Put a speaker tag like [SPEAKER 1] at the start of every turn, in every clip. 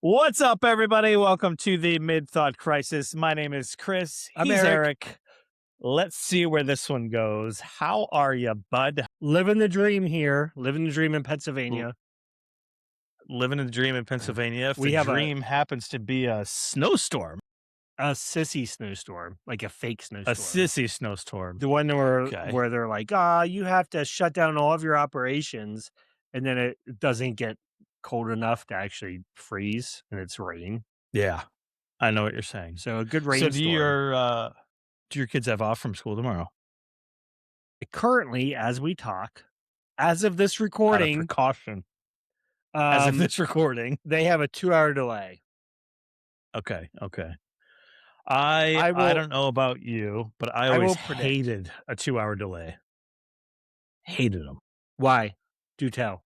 [SPEAKER 1] What's up, everybody? Welcome to the Mid-Thought Crisis. My name is Chris.
[SPEAKER 2] I'm
[SPEAKER 1] He's
[SPEAKER 2] Eric.
[SPEAKER 1] Eric. Let's see where this one goes. How are you, bud?
[SPEAKER 2] Living the dream here. Living the dream in Pennsylvania.
[SPEAKER 1] Living a dream in Pennsylvania. If
[SPEAKER 2] We
[SPEAKER 1] the
[SPEAKER 2] have
[SPEAKER 1] dream happens to be a snowstorm,
[SPEAKER 2] a sissy snowstorm, like a fake
[SPEAKER 1] a
[SPEAKER 2] snowstorm.
[SPEAKER 1] sissy snowstorm.
[SPEAKER 2] The one where
[SPEAKER 1] Okay.
[SPEAKER 2] where they're like, you have to shut down all of your operations, and then it doesn't get cold enough to actually freeze, and it's raining.
[SPEAKER 1] Yeah, I know what you're saying.
[SPEAKER 2] So a good
[SPEAKER 1] So
[SPEAKER 2] rainstorm.
[SPEAKER 1] do your kids have off from school tomorrow?
[SPEAKER 2] Currently, as we talk, as of this
[SPEAKER 1] Out of
[SPEAKER 2] recording,
[SPEAKER 1] precaution. As of this recording.
[SPEAKER 2] they have a 2-hour delay.
[SPEAKER 1] Okay. I don't know about you, but I always hated a 2-hour delay. Hated them.
[SPEAKER 2] Why? Do tell.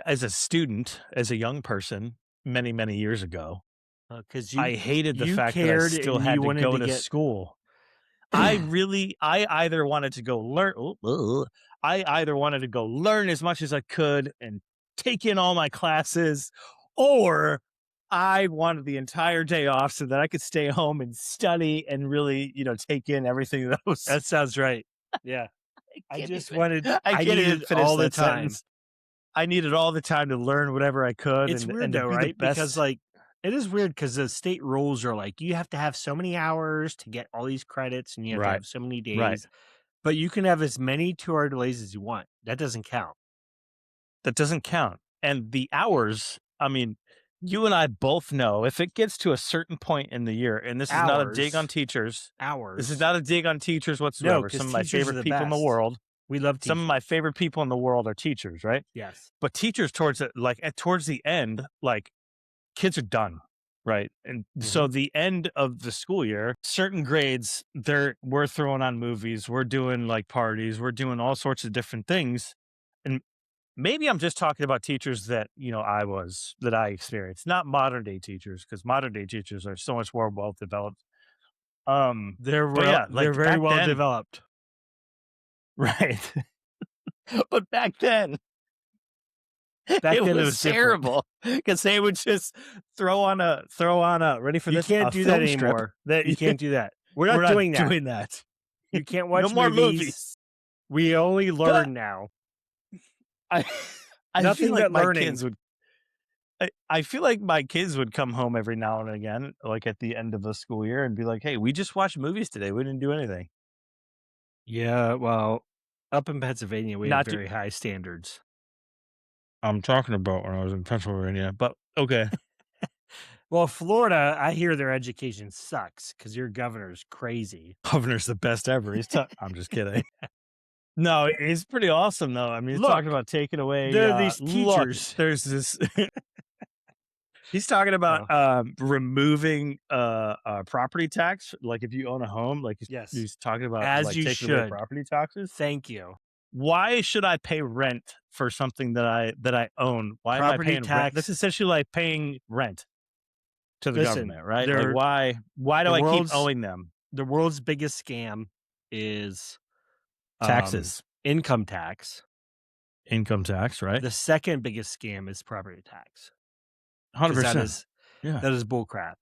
[SPEAKER 1] As a student, as a young person, many, many years ago,
[SPEAKER 2] Because
[SPEAKER 1] I hated the fact that I
[SPEAKER 2] cared
[SPEAKER 1] still
[SPEAKER 2] and
[SPEAKER 1] had
[SPEAKER 2] you
[SPEAKER 1] to
[SPEAKER 2] wanted
[SPEAKER 1] go
[SPEAKER 2] to
[SPEAKER 1] to
[SPEAKER 2] get-
[SPEAKER 1] school. I either wanted to go learn. I either wanted to go learn as much as I could and take in all my classes, or I wanted the entire day off so that I could stay home and study and really, take in everything that was.
[SPEAKER 2] That sounds right. Yeah. I
[SPEAKER 1] can't
[SPEAKER 2] just
[SPEAKER 1] even-
[SPEAKER 2] wanted.
[SPEAKER 1] I
[SPEAKER 2] I
[SPEAKER 1] can't even
[SPEAKER 2] needed
[SPEAKER 1] finish
[SPEAKER 2] all the
[SPEAKER 1] that
[SPEAKER 2] time.
[SPEAKER 1] sentence. I needed all the time to learn whatever I could.
[SPEAKER 2] It's
[SPEAKER 1] and,
[SPEAKER 2] weird
[SPEAKER 1] and to
[SPEAKER 2] though,
[SPEAKER 1] be the
[SPEAKER 2] right?
[SPEAKER 1] best.
[SPEAKER 2] Because it is weird because the state rules are like you have to have so many hours to get all these credits, and you have to
[SPEAKER 1] Right.
[SPEAKER 2] have so many days.
[SPEAKER 1] Right.
[SPEAKER 2] But you can have as many 2-hour delays as you want. That doesn't count.
[SPEAKER 1] That doesn't count. And the hours, I mean, you and I both know if it gets to a certain point in the year, and this is not a dig on
[SPEAKER 2] Hours.
[SPEAKER 1] teachers.
[SPEAKER 2] Hours.
[SPEAKER 1] This is not a dig on teachers whatsoever.
[SPEAKER 2] 'cause
[SPEAKER 1] Some of my
[SPEAKER 2] teachers are
[SPEAKER 1] favorite
[SPEAKER 2] the
[SPEAKER 1] people in the
[SPEAKER 2] best.
[SPEAKER 1] world.
[SPEAKER 2] We love teachers.
[SPEAKER 1] Some of my favorite people in the world are teachers, right?
[SPEAKER 2] Yes.
[SPEAKER 1] But teachers towards the end, like kids are done, right? And so the end of the school year, certain grades, we're throwing on movies, we're doing like parties, we're doing all sorts of different things. And maybe I'm just talking about teachers that, I experienced, not modern day teachers, because modern day teachers are so much more well developed.
[SPEAKER 2] They're
[SPEAKER 1] but yeah, like
[SPEAKER 2] they're very
[SPEAKER 1] back
[SPEAKER 2] well
[SPEAKER 1] then-
[SPEAKER 2] developed.
[SPEAKER 1] Right. But back then,
[SPEAKER 2] Back
[SPEAKER 1] it
[SPEAKER 2] then
[SPEAKER 1] was
[SPEAKER 2] was different.
[SPEAKER 1] terrible because they would just throw on a ready for
[SPEAKER 2] You
[SPEAKER 1] this.
[SPEAKER 2] can't
[SPEAKER 1] a
[SPEAKER 2] do that
[SPEAKER 1] film strip
[SPEAKER 2] anymore.
[SPEAKER 1] That
[SPEAKER 2] You can't do that. We're not doing that. You can't watch
[SPEAKER 1] No more
[SPEAKER 2] movies.
[SPEAKER 1] movies.
[SPEAKER 2] We only learn now.
[SPEAKER 1] I
[SPEAKER 2] Nothing
[SPEAKER 1] feel like
[SPEAKER 2] but
[SPEAKER 1] my
[SPEAKER 2] learning.
[SPEAKER 1] kids would. I feel like my kids would come home every now and again, like at the end of the school year, and be like, "Hey, we just watched movies today. We didn't do anything."
[SPEAKER 2] Yeah, well, up in Pennsylvania, we have
[SPEAKER 1] Not to-
[SPEAKER 2] very high standards.
[SPEAKER 1] I'm talking about when I was in Pennsylvania, but okay.
[SPEAKER 2] Well, Florida, I hear their education sucks because your governor's crazy.
[SPEAKER 1] Governor's the best ever. I'm just kidding. No, he's pretty awesome though. I mean, he's
[SPEAKER 2] Look,
[SPEAKER 1] talking about taking away.
[SPEAKER 2] there are these
[SPEAKER 1] look,
[SPEAKER 2] teachers.
[SPEAKER 1] there's this. He's talking about removing property tax. Like if you own a home, like
[SPEAKER 2] Yes.
[SPEAKER 1] he's talking about
[SPEAKER 2] As
[SPEAKER 1] like
[SPEAKER 2] you
[SPEAKER 1] taking away
[SPEAKER 2] should.
[SPEAKER 1] property taxes.
[SPEAKER 2] Thank you.
[SPEAKER 1] Why should I pay rent for something that I own? Why am I
[SPEAKER 2] Property
[SPEAKER 1] paying rent?
[SPEAKER 2] tax.
[SPEAKER 1] That's essentially like paying rent to the
[SPEAKER 2] Listen,
[SPEAKER 1] government, right?
[SPEAKER 2] they're-
[SPEAKER 1] Like why do
[SPEAKER 2] the
[SPEAKER 1] I keep
[SPEAKER 2] world's-
[SPEAKER 1] owing them
[SPEAKER 2] The world's biggest scam is
[SPEAKER 1] taxes?
[SPEAKER 2] income tax.
[SPEAKER 1] Income tax, right?
[SPEAKER 2] The second biggest scam is property tax.
[SPEAKER 1] 100%.
[SPEAKER 2] 'Cause that is bull crap.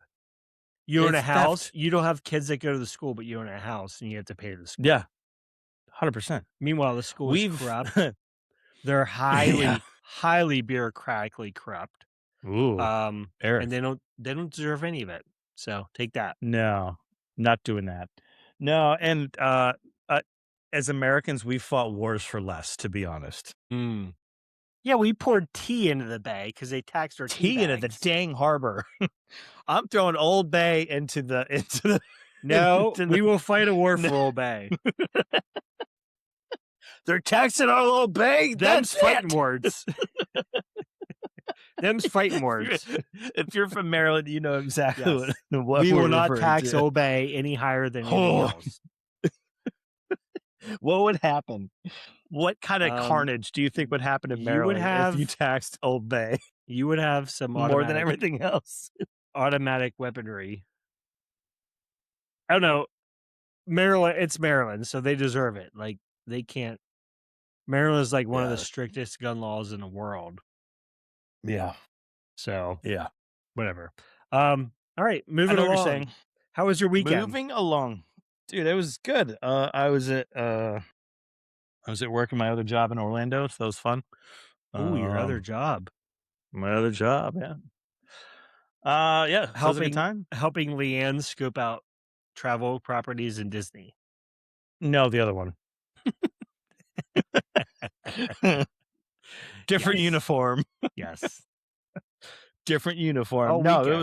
[SPEAKER 2] You own a
[SPEAKER 1] It's
[SPEAKER 2] house.
[SPEAKER 1] theft.
[SPEAKER 2] You don't have kids that go to the school, but you own a house and you have to pay the school.
[SPEAKER 1] Yeah, 100%.
[SPEAKER 2] Meanwhile, the school is corrupt. They're highly bureaucratically corrupt.
[SPEAKER 1] Ooh, Eric.
[SPEAKER 2] And they don't deserve any of it. So take that.
[SPEAKER 1] No, not doing that. No, and as Americans, we fought wars for less, to be honest.
[SPEAKER 2] Yeah, we poured tea into the bay because they taxed our
[SPEAKER 1] Tea into the
[SPEAKER 2] bags.
[SPEAKER 1] dang harbor. I'm throwing Old Bay into the.
[SPEAKER 2] No,
[SPEAKER 1] into
[SPEAKER 2] we
[SPEAKER 1] the-
[SPEAKER 2] will fight a war for Old Bay.
[SPEAKER 1] They're taxing our Old Bay.
[SPEAKER 2] Them's
[SPEAKER 1] That's
[SPEAKER 2] fighting
[SPEAKER 1] it.
[SPEAKER 2] words. Them's fighting words.
[SPEAKER 1] If you're from Maryland, you know exactly
[SPEAKER 2] Yes.
[SPEAKER 1] what
[SPEAKER 2] We
[SPEAKER 1] we're
[SPEAKER 2] will not
[SPEAKER 1] referring
[SPEAKER 2] tax
[SPEAKER 1] to.
[SPEAKER 2] Old Bay any higher than anything
[SPEAKER 1] Oh.
[SPEAKER 2] else.
[SPEAKER 1] What would happen? What kind of
[SPEAKER 2] Um,
[SPEAKER 1] carnage do you think would happen in
[SPEAKER 2] you would
[SPEAKER 1] Maryland
[SPEAKER 2] have
[SPEAKER 1] if you taxed Old Bay
[SPEAKER 2] You would have some
[SPEAKER 1] more than everything else?
[SPEAKER 2] automatic weaponry. I don't know. Maryland, it's Maryland, so they deserve it. Like they can't. Maryland is like one of the
[SPEAKER 1] Yeah.
[SPEAKER 2] strictest gun laws in the world.
[SPEAKER 1] Yeah.
[SPEAKER 2] So
[SPEAKER 1] Yeah.
[SPEAKER 2] whatever. All right,
[SPEAKER 1] I
[SPEAKER 2] moving
[SPEAKER 1] know what you're
[SPEAKER 2] along.
[SPEAKER 1] saying.
[SPEAKER 2] How was your weekend?
[SPEAKER 1] Moving along. Dude, it was good. I was at work in my other job in Orlando, so that was fun.
[SPEAKER 2] Oh, your other
[SPEAKER 1] Um,
[SPEAKER 2] job.
[SPEAKER 1] my other job, yeah. Yeah, so it was a good
[SPEAKER 2] Helping
[SPEAKER 1] time.
[SPEAKER 2] helping Leanne scope out travel properties in Disney.
[SPEAKER 1] No, the other one. Different
[SPEAKER 2] Yes.
[SPEAKER 1] uniform.
[SPEAKER 2] Yes.
[SPEAKER 1] Different uniform.
[SPEAKER 2] All
[SPEAKER 1] No,
[SPEAKER 2] weekend.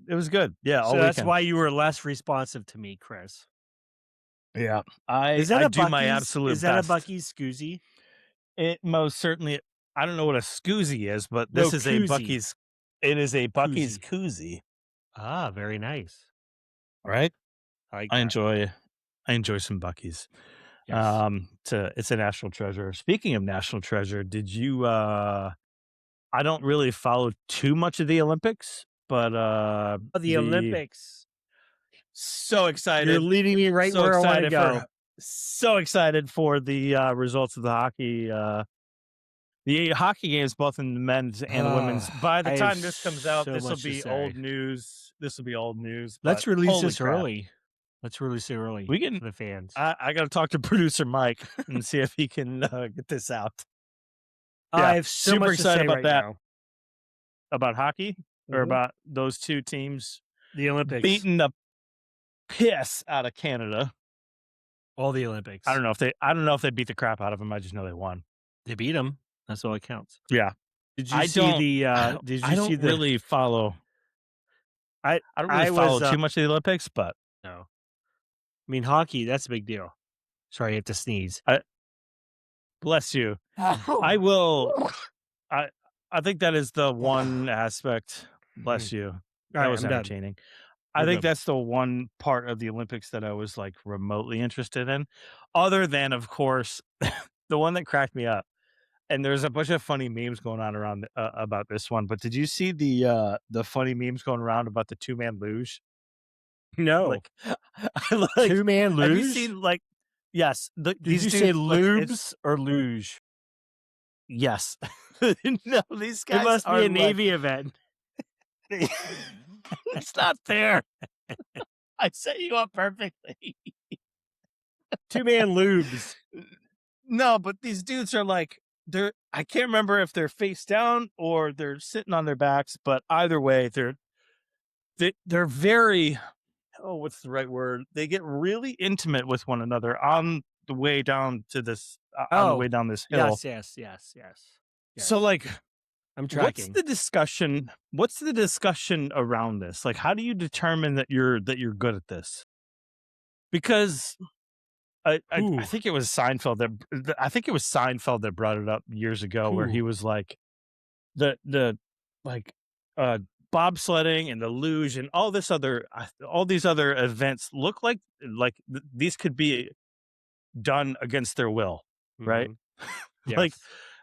[SPEAKER 1] it was good. Yeah, all
[SPEAKER 2] So that's
[SPEAKER 1] weekend.
[SPEAKER 2] why you were less responsive to me, Chris.
[SPEAKER 1] Yeah.
[SPEAKER 2] Is that
[SPEAKER 1] I
[SPEAKER 2] a
[SPEAKER 1] do my
[SPEAKER 2] Buc-ee's? Is
[SPEAKER 1] absolute
[SPEAKER 2] that a
[SPEAKER 1] best.
[SPEAKER 2] Buc-ee's Scoozy?
[SPEAKER 1] It most certainly I don't know what a scoozy is, but
[SPEAKER 2] No,
[SPEAKER 1] this is a
[SPEAKER 2] koozie.
[SPEAKER 1] Bucky's it is a Bucky's
[SPEAKER 2] Koozie.
[SPEAKER 1] koozie,
[SPEAKER 2] Ah, very nice.
[SPEAKER 1] right?
[SPEAKER 2] I like
[SPEAKER 1] I
[SPEAKER 2] that.
[SPEAKER 1] enjoy I enjoy some Bucky's.
[SPEAKER 2] Yes.
[SPEAKER 1] It's a national treasure. Speaking of national treasure, did you I don't really follow too much of the Olympics, but
[SPEAKER 2] Oh, the
[SPEAKER 1] the
[SPEAKER 2] Olympics.
[SPEAKER 1] so
[SPEAKER 2] You're
[SPEAKER 1] excited,
[SPEAKER 2] leading me right
[SPEAKER 1] so
[SPEAKER 2] where I want to
[SPEAKER 1] excited
[SPEAKER 2] go.
[SPEAKER 1] for so excited for the results of the hockey games, both in the men's and the women's. By the
[SPEAKER 2] I have
[SPEAKER 1] time this comes out,
[SPEAKER 2] so
[SPEAKER 1] this will
[SPEAKER 2] much to
[SPEAKER 1] be
[SPEAKER 2] say.
[SPEAKER 1] old news. This will be old news, but
[SPEAKER 2] Let's release
[SPEAKER 1] holy
[SPEAKER 2] this
[SPEAKER 1] crap.
[SPEAKER 2] early. Let's release it early
[SPEAKER 1] We can
[SPEAKER 2] for the fans.
[SPEAKER 1] I got to talk to producer Mike and see if he can get this out.
[SPEAKER 2] I
[SPEAKER 1] Yeah,
[SPEAKER 2] have so
[SPEAKER 1] super
[SPEAKER 2] much to
[SPEAKER 1] excited
[SPEAKER 2] say
[SPEAKER 1] about
[SPEAKER 2] right
[SPEAKER 1] that.
[SPEAKER 2] now.
[SPEAKER 1] About hockey or
[SPEAKER 2] Mhm.
[SPEAKER 1] about those two teams
[SPEAKER 2] The Olympics.
[SPEAKER 1] beating the piss out of Canada.
[SPEAKER 2] All the Olympics.
[SPEAKER 1] I don't know if they beat the crap out of them. I just know they won.
[SPEAKER 2] They beat them. That's all that counts.
[SPEAKER 1] Yeah.
[SPEAKER 2] Did you see the? Did
[SPEAKER 1] I
[SPEAKER 2] you see
[SPEAKER 1] don't
[SPEAKER 2] the?
[SPEAKER 1] really follow I don't really
[SPEAKER 2] I
[SPEAKER 1] follow
[SPEAKER 2] was
[SPEAKER 1] too much of the Olympics, but
[SPEAKER 2] no. I mean hockey. That's a big deal. Sorry, I have to sneeze.
[SPEAKER 1] I bless you. I will I I think that is the one aspect bless you.
[SPEAKER 2] All
[SPEAKER 1] That
[SPEAKER 2] right,
[SPEAKER 1] was
[SPEAKER 2] I'm done.
[SPEAKER 1] entertaining. I
[SPEAKER 2] We're
[SPEAKER 1] think
[SPEAKER 2] good.
[SPEAKER 1] that's the one part of the Olympics that I was, like, remotely interested in, other than, of course, the one that cracked me up, and there's a bunch of funny memes going on around, about this one, but did you see the funny memes going around about the two-man luge?
[SPEAKER 2] No,
[SPEAKER 1] Like, like,
[SPEAKER 2] 2-man
[SPEAKER 1] have you
[SPEAKER 2] luge.
[SPEAKER 1] seen, like yes,
[SPEAKER 2] Did
[SPEAKER 1] these
[SPEAKER 2] you say
[SPEAKER 1] dudes, like, it's
[SPEAKER 2] lubes or luge?
[SPEAKER 1] yes. No, these
[SPEAKER 2] It
[SPEAKER 1] guys
[SPEAKER 2] must
[SPEAKER 1] are,
[SPEAKER 2] be a
[SPEAKER 1] like
[SPEAKER 2] Navy event.
[SPEAKER 1] it's not fair. I set you up perfectly.
[SPEAKER 2] 2-man lubes.
[SPEAKER 1] No, but these dudes are like I can't remember if they're face down or they're sitting on their backs, but either way, they're very what's the right word? They get really intimate with one another on the way down to this on the way
[SPEAKER 2] Oh,
[SPEAKER 1] down this hill.
[SPEAKER 2] yes, yes, yes, yes,
[SPEAKER 1] So
[SPEAKER 2] yes.
[SPEAKER 1] like
[SPEAKER 2] I'm tracking.
[SPEAKER 1] what's the discussion around this? Like how do you determine that you're good at this? Because I
[SPEAKER 2] Whew,
[SPEAKER 1] think it was Seinfeld I think it was Seinfeld that brought it up years ago where he
[SPEAKER 2] whew.
[SPEAKER 1] was like the like uh bobsledding and the luge and all these other events look like these could be done against their will, right?
[SPEAKER 2] Mhm.
[SPEAKER 1] Like
[SPEAKER 2] Yes.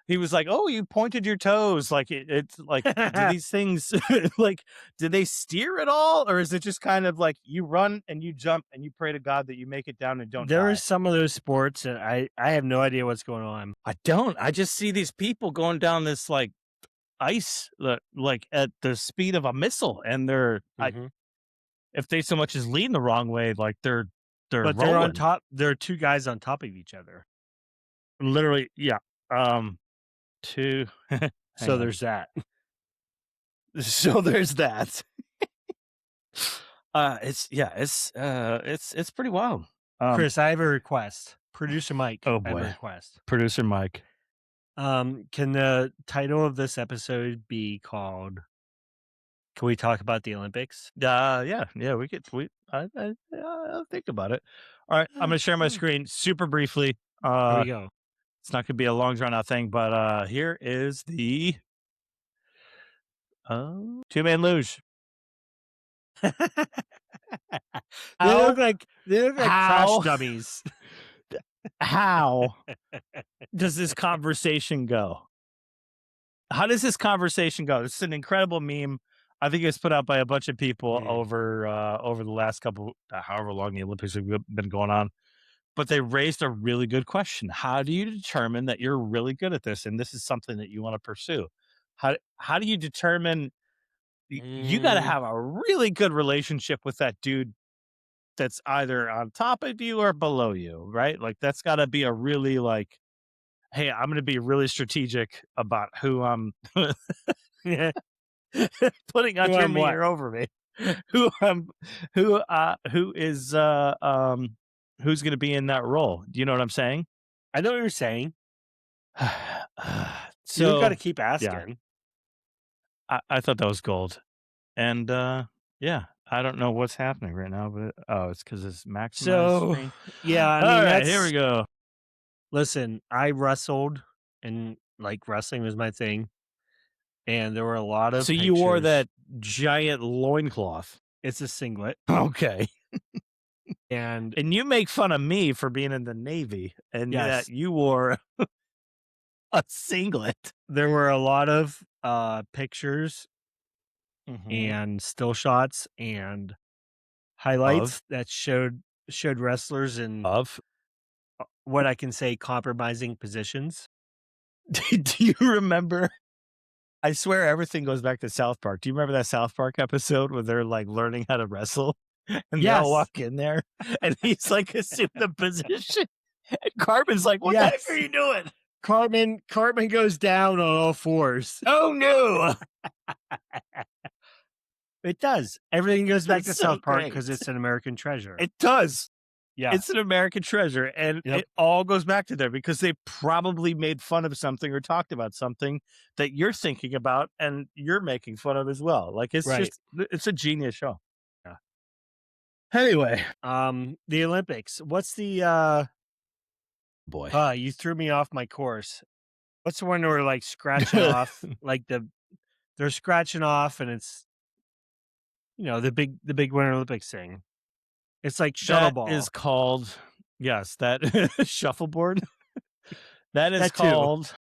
[SPEAKER 1] he was like, "Oh, you pointed your toes." Like it's like, do these things like do they steer at all, or is it just kind of like you run and you jump and you pray to God that you make it down and don't
[SPEAKER 2] There are
[SPEAKER 1] die?
[SPEAKER 2] some of those sports, and I have no idea what's going on.
[SPEAKER 1] I don't. I just see these people going down this like ice, like at the speed of a missile, and
[SPEAKER 2] Mhm.
[SPEAKER 1] if they so much as lean the wrong way, like they're
[SPEAKER 2] But they're on
[SPEAKER 1] rolling.
[SPEAKER 2] top. There are 2 guys on top of each other.
[SPEAKER 1] Literally, yeah. Two. Hang
[SPEAKER 2] So
[SPEAKER 1] on.
[SPEAKER 2] there's that.
[SPEAKER 1] So there's that. It's pretty wild.
[SPEAKER 2] Chris, I have a request. Producer Mike,
[SPEAKER 1] Oh
[SPEAKER 2] I have a
[SPEAKER 1] boy,
[SPEAKER 2] request.
[SPEAKER 1] producer Mike.
[SPEAKER 2] Can the title of this episode be called "Can we talk about the Olympics"?
[SPEAKER 1] Yeah, we could. I'll think about it. All right, I'm gonna share my screen super briefly.
[SPEAKER 2] Here we go.
[SPEAKER 1] It's not gonna be a long drawn out thing, but here is the two-man luge.
[SPEAKER 2] They
[SPEAKER 1] How
[SPEAKER 2] they look like crash
[SPEAKER 1] how
[SPEAKER 2] dummies.
[SPEAKER 1] how does this conversation go? How does this conversation go? It's an incredible meme. I think it's put out by a bunch of people
[SPEAKER 2] Mm.
[SPEAKER 1] over the last couple, however long the Olympics have been going on. But they raised a really good question. How do you determine that you're really good at this and this is something that you want to pursue? How do you determine? You got to have a really good relationship with that dude that's either on top of you or below you, right? Like that's got to be a really like, hey, I'm going to be really strategic about who I'm putting
[SPEAKER 2] Who
[SPEAKER 1] under
[SPEAKER 2] I'm
[SPEAKER 1] me
[SPEAKER 2] what?
[SPEAKER 1] or over me, who is who's going to be in that role. Do you know what I'm saying?
[SPEAKER 2] I know what you're saying. You got to
[SPEAKER 1] So
[SPEAKER 2] keep
[SPEAKER 1] yeah,
[SPEAKER 2] asking.
[SPEAKER 1] I thought that was gold. And yeah, I don't know what's happening right now, but it's because it's maximized
[SPEAKER 2] So,
[SPEAKER 1] screen.
[SPEAKER 2] yeah, I
[SPEAKER 1] All
[SPEAKER 2] mean,
[SPEAKER 1] right, here we go.
[SPEAKER 2] listen, I wrestled and like wrestling was my thing. And there were a lot of
[SPEAKER 1] So you wore
[SPEAKER 2] pictures.
[SPEAKER 1] that giant loincloth.
[SPEAKER 2] It's a singlet.
[SPEAKER 1] Okay.
[SPEAKER 2] And
[SPEAKER 1] And you make fun of me for being in the Navy and that
[SPEAKER 2] yes,
[SPEAKER 1] you wore a singlet.
[SPEAKER 2] there were a lot of pictures
[SPEAKER 1] Mhm.
[SPEAKER 2] and still shots and
[SPEAKER 1] Of
[SPEAKER 2] highlights that showed wrestlers in
[SPEAKER 1] of
[SPEAKER 2] what I can say compromising positions.
[SPEAKER 1] do you remember? I swear everything goes back to South Park. Do you remember that South Park episode where they're like learning how to wrestle and they all
[SPEAKER 2] Yes.
[SPEAKER 1] walk in there and he's like assume the position and Carbon's like, what the heck
[SPEAKER 2] Yes.
[SPEAKER 1] are you doing?
[SPEAKER 2] Cartman goes down on all fours.
[SPEAKER 1] Oh no.
[SPEAKER 2] It does. Everything goes back
[SPEAKER 1] It's
[SPEAKER 2] to
[SPEAKER 1] so
[SPEAKER 2] South Park
[SPEAKER 1] great.
[SPEAKER 2] because it's an American treasure.
[SPEAKER 1] It does.
[SPEAKER 2] Yeah.
[SPEAKER 1] It's an American treasure, and
[SPEAKER 2] Yep.
[SPEAKER 1] it all goes back to there because they probably made fun of something or talked about something that you're thinking about and you're making fun of as well. Like it's
[SPEAKER 2] Right.
[SPEAKER 1] just it's a genius show. Yeah. Anyway,
[SPEAKER 2] The Olympics. What's the
[SPEAKER 1] boy.
[SPEAKER 2] you threw me off my course. What's the one where like scratching off like they're scratching off and it's the big Winter Olympics thing. It's like shuttle
[SPEAKER 1] That
[SPEAKER 2] ball.
[SPEAKER 1] is called yes, that shuffleboard. That is
[SPEAKER 2] That too.
[SPEAKER 1] called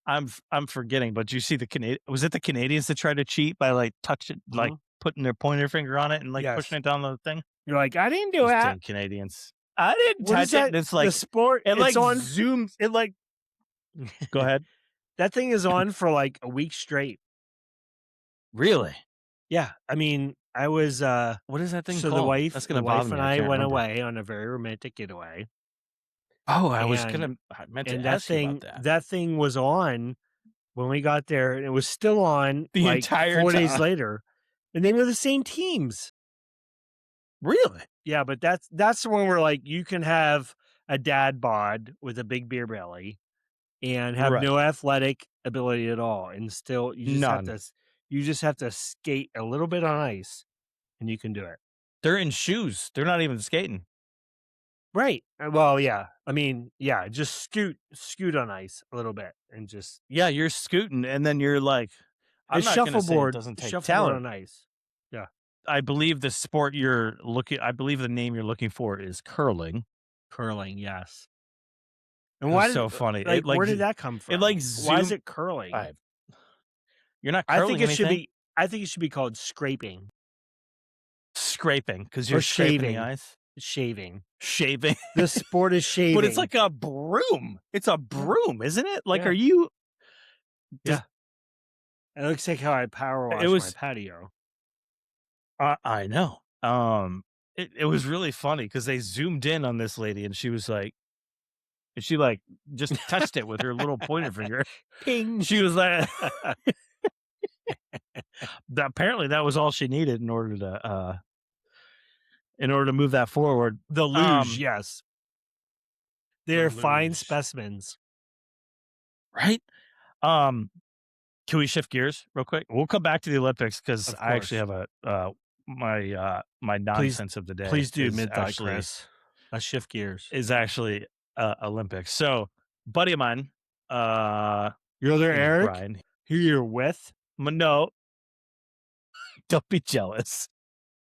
[SPEAKER 1] I'm forgetting, but you see the Canadian was it the Canadians that tried to cheat by like touching like putting their pointer finger on it and like
[SPEAKER 2] Yes.
[SPEAKER 1] pushing it down the thing?
[SPEAKER 2] You're like, I didn't do
[SPEAKER 1] Those
[SPEAKER 2] that.
[SPEAKER 1] dang Canadians. I didn't
[SPEAKER 2] What is
[SPEAKER 1] touch it.
[SPEAKER 2] that?
[SPEAKER 1] And it's
[SPEAKER 2] The
[SPEAKER 1] like
[SPEAKER 2] sport.
[SPEAKER 1] it like
[SPEAKER 2] It's on.
[SPEAKER 1] zooms.
[SPEAKER 2] It like
[SPEAKER 1] Go ahead.
[SPEAKER 2] that thing is on for like a week straight.
[SPEAKER 1] Really?
[SPEAKER 2] Yeah. I mean, I was
[SPEAKER 1] What is that thing
[SPEAKER 2] so
[SPEAKER 1] called?
[SPEAKER 2] the wife,
[SPEAKER 1] That's
[SPEAKER 2] the
[SPEAKER 1] gonna bother
[SPEAKER 2] wife
[SPEAKER 1] me.
[SPEAKER 2] and
[SPEAKER 1] I
[SPEAKER 2] I
[SPEAKER 1] can't
[SPEAKER 2] went
[SPEAKER 1] remember.
[SPEAKER 2] away on a very romantic getaway.
[SPEAKER 1] Oh, I was
[SPEAKER 2] And-
[SPEAKER 1] gonna. I meant to
[SPEAKER 2] And
[SPEAKER 1] ask you about that.
[SPEAKER 2] that thing was on when we got there, and it was still on
[SPEAKER 1] The
[SPEAKER 2] like
[SPEAKER 1] entire
[SPEAKER 2] 4 days
[SPEAKER 1] time.
[SPEAKER 2] later. And they were the same teams.
[SPEAKER 1] Really?
[SPEAKER 2] Yeah, but that's the one where like you can have a dad bod with a big beer belly and have
[SPEAKER 1] Right.
[SPEAKER 2] no athletic ability at all, and still you just have to skate a little bit on ice, and you can do it.
[SPEAKER 1] They're in shoes. They're not even skating.
[SPEAKER 2] Right. Well, yeah. I mean, yeah, just scoot on ice a little bit and just
[SPEAKER 1] Yeah, you're scooting, and then you're like, I'm
[SPEAKER 2] it's
[SPEAKER 1] not gonna say it
[SPEAKER 2] shuffleboard.
[SPEAKER 1] doesn't take
[SPEAKER 2] Shuffleboard
[SPEAKER 1] talent.
[SPEAKER 2] on ice. Yeah.
[SPEAKER 1] I believe the sport you're looking. I believe the name you're looking for is curling.
[SPEAKER 2] Curling, yes. And
[SPEAKER 1] It
[SPEAKER 2] why
[SPEAKER 1] was so funny.
[SPEAKER 2] Like,
[SPEAKER 1] It like
[SPEAKER 2] where did that come from?
[SPEAKER 1] it like
[SPEAKER 2] Why is
[SPEAKER 1] zoomed.
[SPEAKER 2] it curling?
[SPEAKER 1] You're not
[SPEAKER 2] I
[SPEAKER 1] curling
[SPEAKER 2] think it should
[SPEAKER 1] anything?
[SPEAKER 2] be. I think it should be called scraping
[SPEAKER 1] Scraping because
[SPEAKER 2] or
[SPEAKER 1] you're scraping
[SPEAKER 2] shaving.
[SPEAKER 1] the ice.
[SPEAKER 2] Shaving.
[SPEAKER 1] Shaving.
[SPEAKER 2] The sport is shaving.
[SPEAKER 1] But it's like a broom. It's a broom, isn't it? Like,
[SPEAKER 2] Yeah.
[SPEAKER 1] are you?
[SPEAKER 2] Yeah. It looks like how I power wash my patio.
[SPEAKER 1] I know. It was really funny because they zoomed in on this lady and she was like, and she like just touched it with her little pointer finger.
[SPEAKER 2] Ping.
[SPEAKER 1] She was like, apparently that was all she needed in order to move that forward.
[SPEAKER 2] The luge, yes. They're fine
[SPEAKER 1] luge.
[SPEAKER 2] specimens.
[SPEAKER 1] Right? Can we shift gears real quick? We'll come back to the Olympics because
[SPEAKER 2] Of
[SPEAKER 1] I actually
[SPEAKER 2] course.
[SPEAKER 1] have my nonsense of the day.
[SPEAKER 2] Please do
[SPEAKER 1] is
[SPEAKER 2] mid thought,
[SPEAKER 1] actually-
[SPEAKER 2] Chris. Let's shift gears.
[SPEAKER 1] Is actually Olympics. So, buddy of mine,
[SPEAKER 2] Your other
[SPEAKER 1] name's
[SPEAKER 2] Eric,
[SPEAKER 1] Brian.
[SPEAKER 2] who you're with?
[SPEAKER 1] No, don't be jealous.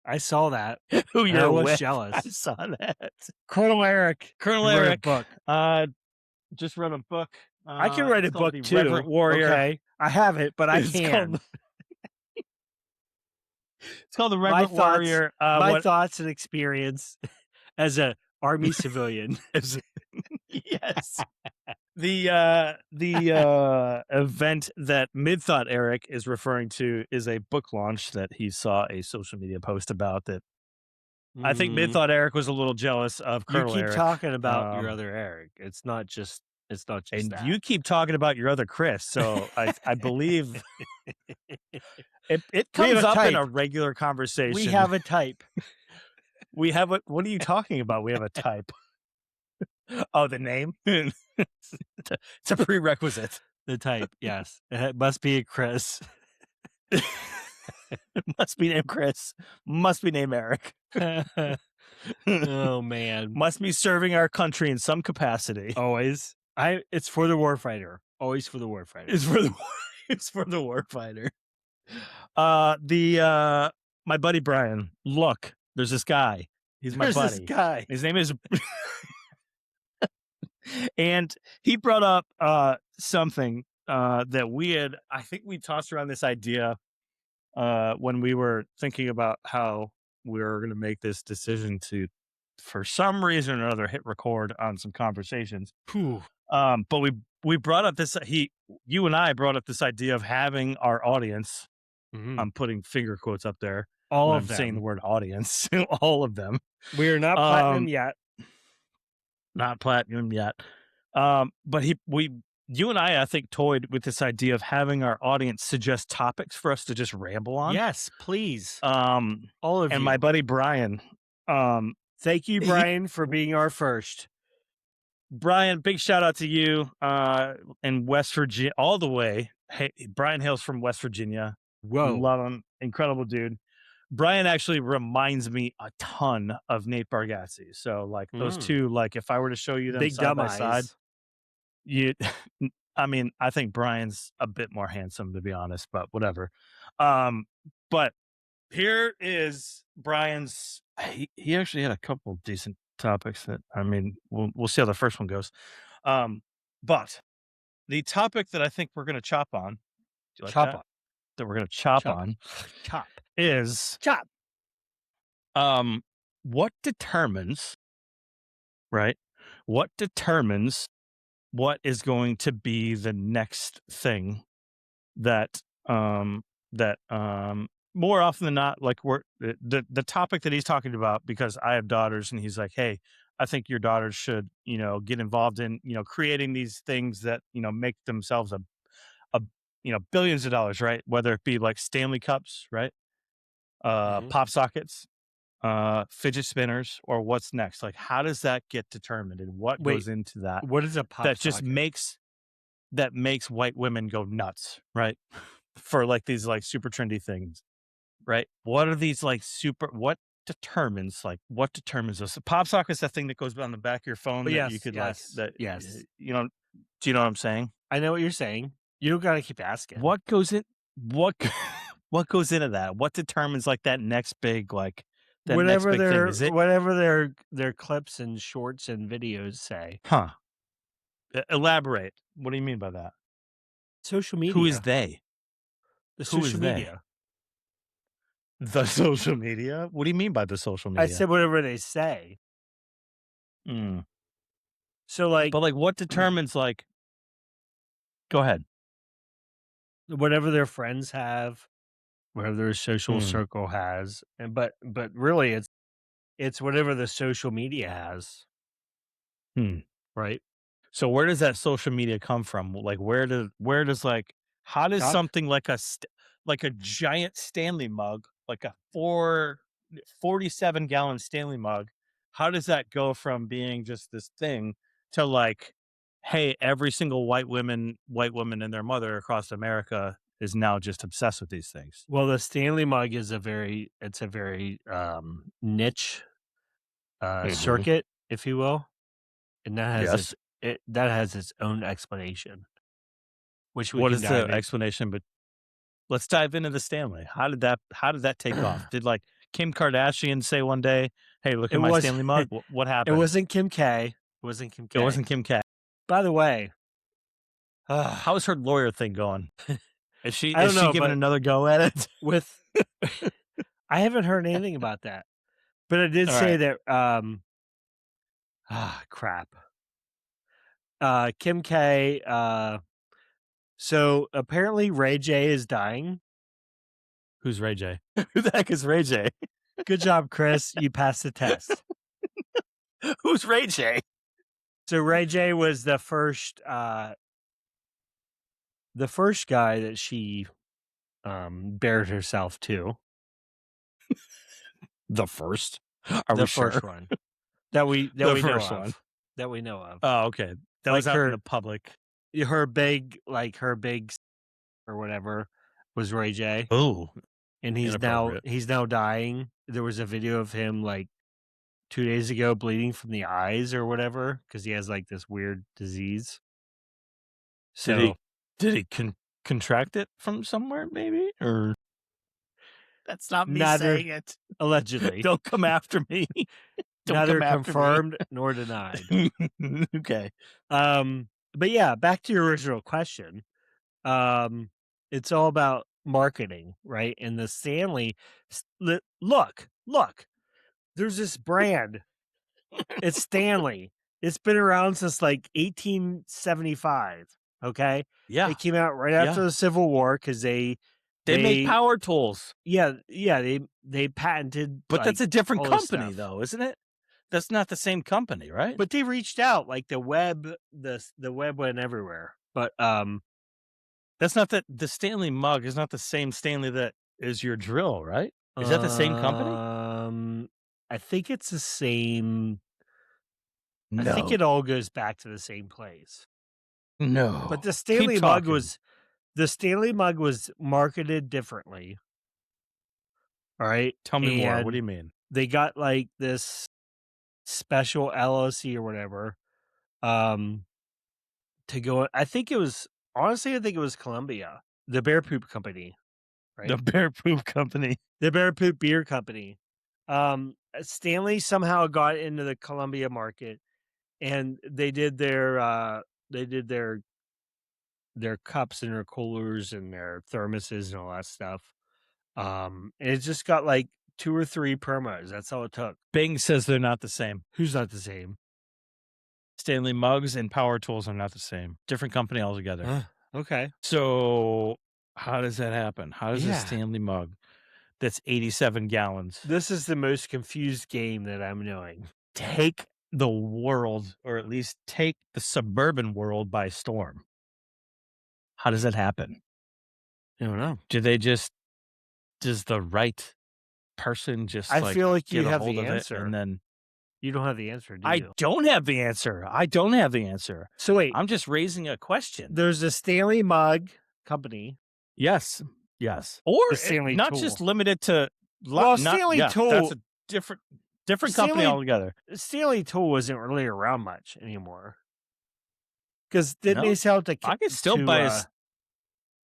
[SPEAKER 2] I saw that.
[SPEAKER 1] Who
[SPEAKER 2] And
[SPEAKER 1] you're
[SPEAKER 2] I was
[SPEAKER 1] with?
[SPEAKER 2] jealous.
[SPEAKER 1] I saw that.
[SPEAKER 2] Colonel Eric.
[SPEAKER 1] Colonel
[SPEAKER 2] He wrote a
[SPEAKER 1] Eric.
[SPEAKER 2] book.
[SPEAKER 1] Just wrote a book.
[SPEAKER 2] I can write a
[SPEAKER 1] it's called
[SPEAKER 2] book
[SPEAKER 1] The
[SPEAKER 2] too.
[SPEAKER 1] Reverent Warrior.
[SPEAKER 2] Okay, I have it, but I
[SPEAKER 1] It's
[SPEAKER 2] can.
[SPEAKER 1] It's called The Reverent Warrior.
[SPEAKER 2] My thoughts and experience as a army civilian.
[SPEAKER 1] Yes. The event that Mid-Thought Eric is referring to is a book launch that he saw a social media post about that I think
[SPEAKER 2] Mm,
[SPEAKER 1] Mid-Thought Eric was a little jealous of
[SPEAKER 2] you
[SPEAKER 1] Colonel
[SPEAKER 2] keep
[SPEAKER 1] Eric.
[SPEAKER 2] talking about your other Eric. It's not just
[SPEAKER 1] And
[SPEAKER 2] that.
[SPEAKER 1] you keep talking about your other Chris. So I believe it
[SPEAKER 2] We have
[SPEAKER 1] comes
[SPEAKER 2] a
[SPEAKER 1] up in
[SPEAKER 2] type.
[SPEAKER 1] a regular
[SPEAKER 2] We
[SPEAKER 1] conversation.
[SPEAKER 2] have a type.
[SPEAKER 1] We have what are you talking about? We have a type. Oh, the name? It's a prerequisite.
[SPEAKER 2] The type, yes. It must be a Chris.
[SPEAKER 1] Must be named Chris. Must be named Eric.
[SPEAKER 2] Oh man.
[SPEAKER 1] Must be serving our country in some capacity.
[SPEAKER 2] Always. It's for the warfighter. Always for the warfighter.
[SPEAKER 1] It's for the it's for the warfighter. My buddy Brian. Look, there's this guy. He's my
[SPEAKER 2] There's
[SPEAKER 1] buddy.
[SPEAKER 2] this guy.
[SPEAKER 1] His name is and he brought up something that I think we tossed around this idea when we were thinking about how we were going to make this decision to, for some reason or another, hit record on some conversations.
[SPEAKER 2] Whew.
[SPEAKER 1] But we brought up you and I brought up this idea of having our audience.
[SPEAKER 2] Mhm.
[SPEAKER 1] I'm putting finger quotes up there.
[SPEAKER 2] All
[SPEAKER 1] when
[SPEAKER 2] of
[SPEAKER 1] I'm saying the
[SPEAKER 2] them.
[SPEAKER 1] word audience, all of them.
[SPEAKER 2] We are not platinum yet.
[SPEAKER 1] Not platinum yet. But you and I think, toyed with this idea of having our audience suggest topics for us to just ramble on.
[SPEAKER 2] Yes, please.
[SPEAKER 1] All
[SPEAKER 2] of
[SPEAKER 1] and
[SPEAKER 2] you.
[SPEAKER 1] my buddy Brian.
[SPEAKER 2] Thank you, Brian, for being our first.
[SPEAKER 1] Brian, big shout out to you in West Virginia, all the way. Hey, Brian hails from West Virginia.
[SPEAKER 2] Whoa.
[SPEAKER 1] Love him. Incredible dude. Brian actually reminds me a ton of Nate Bargatze. So, like, those two, like, if I were to show you them
[SPEAKER 2] Big
[SPEAKER 1] side
[SPEAKER 2] dumb
[SPEAKER 1] by side,
[SPEAKER 2] eyes.
[SPEAKER 1] I mean, I think Brian's a bit more handsome, to be honest, but whatever. But here is Brian's. He actually had a couple decent topics that, I mean, we'll see how the first one goes. But the topic that I think we're going to chop on, do you like
[SPEAKER 2] Chop
[SPEAKER 1] that?
[SPEAKER 2] on.
[SPEAKER 1] That we're going to chop
[SPEAKER 2] Chop.
[SPEAKER 1] on
[SPEAKER 2] Chop.
[SPEAKER 1] is
[SPEAKER 2] Chop.
[SPEAKER 1] what determines, right? What determines what is going to be the next thing that more often than not, like, the topic that he's talking about, because I have daughters and he's like, hey, I think your daughters should, get involved in, creating these things that, make themselves a billions of dollars, right? Whether it be like Stanley cups, right? Pop sockets, fidget spinners, or what's next? Like, how does that get determined and what
[SPEAKER 2] Wait,
[SPEAKER 1] goes into that?
[SPEAKER 2] What is a pop
[SPEAKER 1] That just
[SPEAKER 2] socket?
[SPEAKER 1] makes white women go nuts, right? For like these like super trendy things, right? What are these like what determines this? A pop socket's that thing that goes on the back of your phone that
[SPEAKER 2] yes,
[SPEAKER 1] you could
[SPEAKER 2] yes,
[SPEAKER 1] like that.
[SPEAKER 2] yes.
[SPEAKER 1] Do you know what I'm saying?
[SPEAKER 2] I know what you're saying. You don't gotta keep asking.
[SPEAKER 1] What goes in? What what goes into that? What determines like that next big like that next
[SPEAKER 2] whatever
[SPEAKER 1] big thing? Is it
[SPEAKER 2] whatever their clips and shorts and videos say.
[SPEAKER 1] huh? Elaborate. What do you mean by that?
[SPEAKER 2] Social media.
[SPEAKER 1] Who is they?
[SPEAKER 2] The
[SPEAKER 1] Who is
[SPEAKER 2] social
[SPEAKER 1] they?
[SPEAKER 2] media.
[SPEAKER 1] The social media? What do you mean by the social media?
[SPEAKER 2] I said whatever they say.
[SPEAKER 1] Mm.
[SPEAKER 2] So like,
[SPEAKER 1] But like, what determines like? Go ahead.
[SPEAKER 2] whatever their friends have, whatever their social circle has, and but really, it's whatever the social media has. Right.
[SPEAKER 1] So where does that social media come from? Like, where does like, how does
[SPEAKER 2] Chuck?
[SPEAKER 1] something like like a giant Stanley mug, like a 47-gallon Stanley mug, how does that go from being just this thing to like, hey, every single white woman and their mother across America is now just obsessed with these things?
[SPEAKER 2] Well, the Stanley mug is a very niche circuit, if you will, and that has that has its own explanation. Which we
[SPEAKER 1] what
[SPEAKER 2] can
[SPEAKER 1] is
[SPEAKER 2] dive
[SPEAKER 1] the
[SPEAKER 2] in.
[SPEAKER 1] explanation? But let's dive into the Stanley. How did that take off? Did like Kim Kardashian say one day, "Hey, look at my Stanley mug"? What
[SPEAKER 2] It
[SPEAKER 1] happened?
[SPEAKER 2] wasn't Kim K. It wasn't Kim K.
[SPEAKER 1] It wasn't Kim K.
[SPEAKER 2] By the way,
[SPEAKER 1] how's her lawyer thing going? Is she
[SPEAKER 2] I don't know,
[SPEAKER 1] giving
[SPEAKER 2] but
[SPEAKER 1] another go at it?
[SPEAKER 2] with I haven't heard anything about that, but I did
[SPEAKER 1] All
[SPEAKER 2] say
[SPEAKER 1] right.
[SPEAKER 2] that. Crap. Kim K. So apparently Ray J is dying.
[SPEAKER 1] Who's Ray J? Who the heck is Ray J?
[SPEAKER 2] Good job, Chris. You passed the test.
[SPEAKER 1] Who's Ray J?
[SPEAKER 2] So Ray J was the first guy that she bared herself to.
[SPEAKER 1] The first? Are
[SPEAKER 2] The
[SPEAKER 1] we
[SPEAKER 2] first
[SPEAKER 1] sure?
[SPEAKER 2] one that we
[SPEAKER 1] The
[SPEAKER 2] know
[SPEAKER 1] first
[SPEAKER 2] of.
[SPEAKER 1] one.
[SPEAKER 2] That we know of.
[SPEAKER 1] Oh, okay. That
[SPEAKER 2] Like
[SPEAKER 1] was out in
[SPEAKER 2] her-
[SPEAKER 1] the public.
[SPEAKER 2] Her big or whatever was Ray J.
[SPEAKER 1] Oh,
[SPEAKER 2] And he's
[SPEAKER 1] inappropriate.
[SPEAKER 2] now dying. There was a video of him like 2 days ago bleeding from the eyes or whatever because he has like this weird disease. So
[SPEAKER 1] Did he contract it from somewhere, maybe? Or that's not me
[SPEAKER 2] Neither-
[SPEAKER 1] saying it.
[SPEAKER 2] allegedly,
[SPEAKER 1] Don't come after me. Don't
[SPEAKER 2] neither
[SPEAKER 1] come after me.
[SPEAKER 2] confirmed nor denied.
[SPEAKER 1] Okay.
[SPEAKER 2] But yeah, back to your original question. It's all about marketing, right? And the Stanley, look, there's this brand. It's Stanley. It's been around since like 1875. Okay.
[SPEAKER 1] Yeah.
[SPEAKER 2] It came out right after the Civil War because they
[SPEAKER 1] make power tools.
[SPEAKER 2] Yeah. They patented,
[SPEAKER 1] But that's a different
[SPEAKER 2] all this
[SPEAKER 1] company,
[SPEAKER 2] stuff.
[SPEAKER 1] though, isn't it? That's not the same company, right?
[SPEAKER 2] But they reached out, like the web went everywhere. But
[SPEAKER 1] that's not the Stanley mug is not the same Stanley that is your drill, right? Is that the same company?
[SPEAKER 2] I think it's the same.
[SPEAKER 1] No.
[SPEAKER 2] I think it all goes back to the same place.
[SPEAKER 1] No.
[SPEAKER 2] But the Stanley mug was marketed differently. All right.
[SPEAKER 1] Tell me more. What do you mean?
[SPEAKER 2] They got like this special LLC or whatever to go. I think it was Columbia, the Bear Poop Company, right?
[SPEAKER 1] The Bear Poop Company.
[SPEAKER 2] The Bear Poop Beer Company. Stanley somehow got into the Columbia market, and they did their cups and their coolers and their thermoses and all that stuff. And it just got like 2 or 3 promos. That's all it took.
[SPEAKER 1] Bing says they're not the same.
[SPEAKER 2] Who's not the same?
[SPEAKER 1] Stanley mugs and power tools are not the same. Different company altogether.
[SPEAKER 2] Okay.
[SPEAKER 1] So how does that happen? How does a
[SPEAKER 2] Yeah.
[SPEAKER 1] Stanley mug that's 87 gallons
[SPEAKER 2] This is the most confused game that I'm knowing.
[SPEAKER 1] take the world, or at least take the suburban world by storm? How does that happen?
[SPEAKER 2] I don't know.
[SPEAKER 1] Does the right person just
[SPEAKER 2] I feel like you
[SPEAKER 1] get a
[SPEAKER 2] have
[SPEAKER 1] hold
[SPEAKER 2] the
[SPEAKER 1] of it
[SPEAKER 2] answer.
[SPEAKER 1] and then
[SPEAKER 2] You don't have the answer, do
[SPEAKER 1] I
[SPEAKER 2] you?
[SPEAKER 1] don't have the answer.
[SPEAKER 2] So wait,
[SPEAKER 1] I'm just raising a question.
[SPEAKER 2] there's a Stanley mug company.
[SPEAKER 1] Yes. Or
[SPEAKER 2] The Stanley
[SPEAKER 1] not
[SPEAKER 2] tool.
[SPEAKER 1] just limited to
[SPEAKER 2] Stanley tool.
[SPEAKER 1] That's a different company
[SPEAKER 2] Stanley-
[SPEAKER 1] altogether.
[SPEAKER 2] Stanley tool wasn't really around much anymore. Because didn't
[SPEAKER 1] No,
[SPEAKER 2] they sell it to
[SPEAKER 1] I can still buy a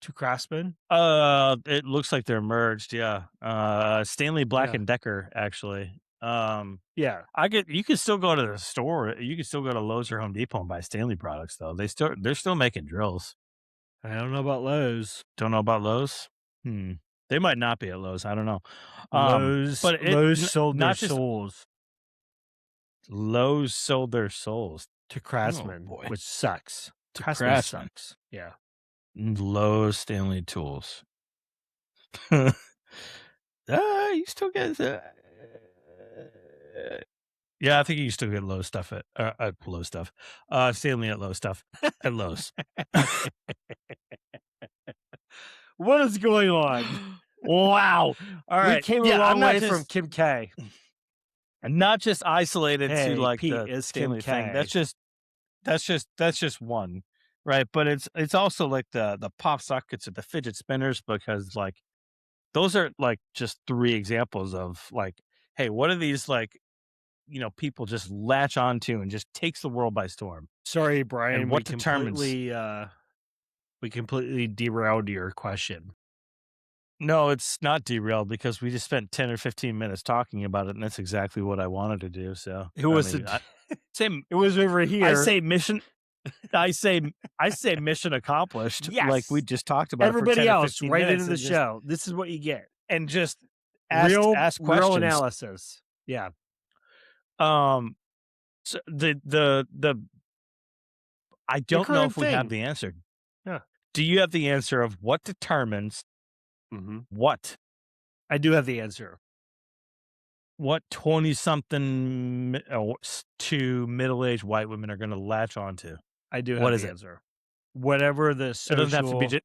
[SPEAKER 2] to Craftsman?
[SPEAKER 1] it looks like they're merged, yeah. Stanley Black
[SPEAKER 2] Yeah.
[SPEAKER 1] and Decker, actually.
[SPEAKER 2] Yeah.
[SPEAKER 1] You can still go to the store. You can still go to Lowe's or Home Depot and buy Stanley products, though. They're still making drills.
[SPEAKER 2] I don't know about Lowe's.
[SPEAKER 1] Don't know about Lowe's? They might not be at Lowe's. I don't know.
[SPEAKER 2] Lowe's sold their
[SPEAKER 1] not just
[SPEAKER 2] souls
[SPEAKER 1] Lowe's sold their souls
[SPEAKER 2] to Craftsman,
[SPEAKER 1] boy.
[SPEAKER 2] which sucks.
[SPEAKER 1] to
[SPEAKER 2] Craftsman
[SPEAKER 1] Craftsman.
[SPEAKER 2] sucks. Yeah.
[SPEAKER 1] Lowe's Stanley tools. You still get yeah, I think you still get Lowe's stuff at Lowe's stuff. Stanley at Lowe's stuff at Lowe's.
[SPEAKER 2] What is going on?
[SPEAKER 1] Wow. All right.
[SPEAKER 2] We came a long way from Kim K.
[SPEAKER 1] And not just isolated
[SPEAKER 2] Hey,
[SPEAKER 1] to like
[SPEAKER 2] Pete,
[SPEAKER 1] the
[SPEAKER 2] it's
[SPEAKER 1] Stanley
[SPEAKER 2] Kim
[SPEAKER 1] thing.
[SPEAKER 2] K.
[SPEAKER 1] That's just one, right? But it's also like the pop sockets or the fidget spinners, because like those are like just 3 examples of like, hey, what are these like, people just latch onto and just takes the world by storm.
[SPEAKER 2] Sorry, Brian.
[SPEAKER 1] And what determines?
[SPEAKER 2] We completely derailed your question.
[SPEAKER 1] No, it's not derailed, because we just spent 10 or 15 minutes talking about it, and that's exactly what I wanted to do. So
[SPEAKER 2] It was
[SPEAKER 1] it
[SPEAKER 2] was over here.
[SPEAKER 1] I say mission. I say mission accomplished.
[SPEAKER 2] Yes.
[SPEAKER 1] Like we just talked about.
[SPEAKER 2] Everybody
[SPEAKER 1] it for 10 or
[SPEAKER 2] else
[SPEAKER 1] 15
[SPEAKER 2] right
[SPEAKER 1] minutes
[SPEAKER 2] into the show. This is what you get.
[SPEAKER 1] and just ask questions.
[SPEAKER 2] Real analysis. Yeah.
[SPEAKER 1] So the I
[SPEAKER 2] The
[SPEAKER 1] don't know
[SPEAKER 2] current
[SPEAKER 1] if we have
[SPEAKER 2] thing.
[SPEAKER 1] the answer.
[SPEAKER 2] Yeah.
[SPEAKER 1] Do you have the answer of what determines
[SPEAKER 2] Hmm.
[SPEAKER 1] what
[SPEAKER 2] I do have the answer.
[SPEAKER 1] 20-something to middle-aged white women are going to latch onto?
[SPEAKER 2] I do
[SPEAKER 1] What
[SPEAKER 2] have
[SPEAKER 1] is
[SPEAKER 2] the
[SPEAKER 1] it?
[SPEAKER 2] answer. Whatever the
[SPEAKER 1] It doesn't have to be
[SPEAKER 2] social,
[SPEAKER 1] just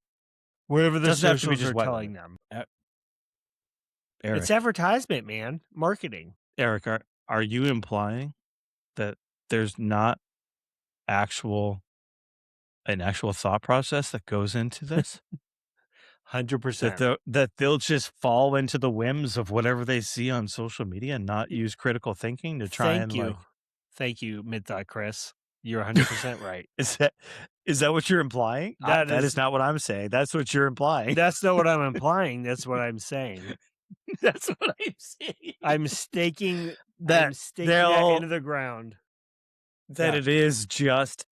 [SPEAKER 2] whatever the
[SPEAKER 1] doesn't have to be
[SPEAKER 2] socials
[SPEAKER 1] just
[SPEAKER 2] are
[SPEAKER 1] white
[SPEAKER 2] telling
[SPEAKER 1] women.
[SPEAKER 2] them. It's
[SPEAKER 1] Eric,
[SPEAKER 2] advertisement, man. Marketing.
[SPEAKER 1] Eric, are you implying that there's not actual an actual thought process that goes into this? That
[SPEAKER 2] 100%.
[SPEAKER 1] they'll just fall into the whims of whatever they see on social media and not use critical thinking to try
[SPEAKER 2] Thank
[SPEAKER 1] and
[SPEAKER 2] you.
[SPEAKER 1] like
[SPEAKER 2] Thank you, Mid-Thought Chris. You're 100% right.
[SPEAKER 1] is that what you're implying?
[SPEAKER 2] That
[SPEAKER 1] That is
[SPEAKER 2] is
[SPEAKER 1] not what I'm saying. That's what you're implying.
[SPEAKER 2] that's not what I'm implying. That's what I'm saying.
[SPEAKER 1] That's what I'm saying.
[SPEAKER 2] I'm staking
[SPEAKER 1] That
[SPEAKER 2] that
[SPEAKER 1] they'll
[SPEAKER 2] into the ground.
[SPEAKER 1] that
[SPEAKER 2] Yeah.
[SPEAKER 1] it is just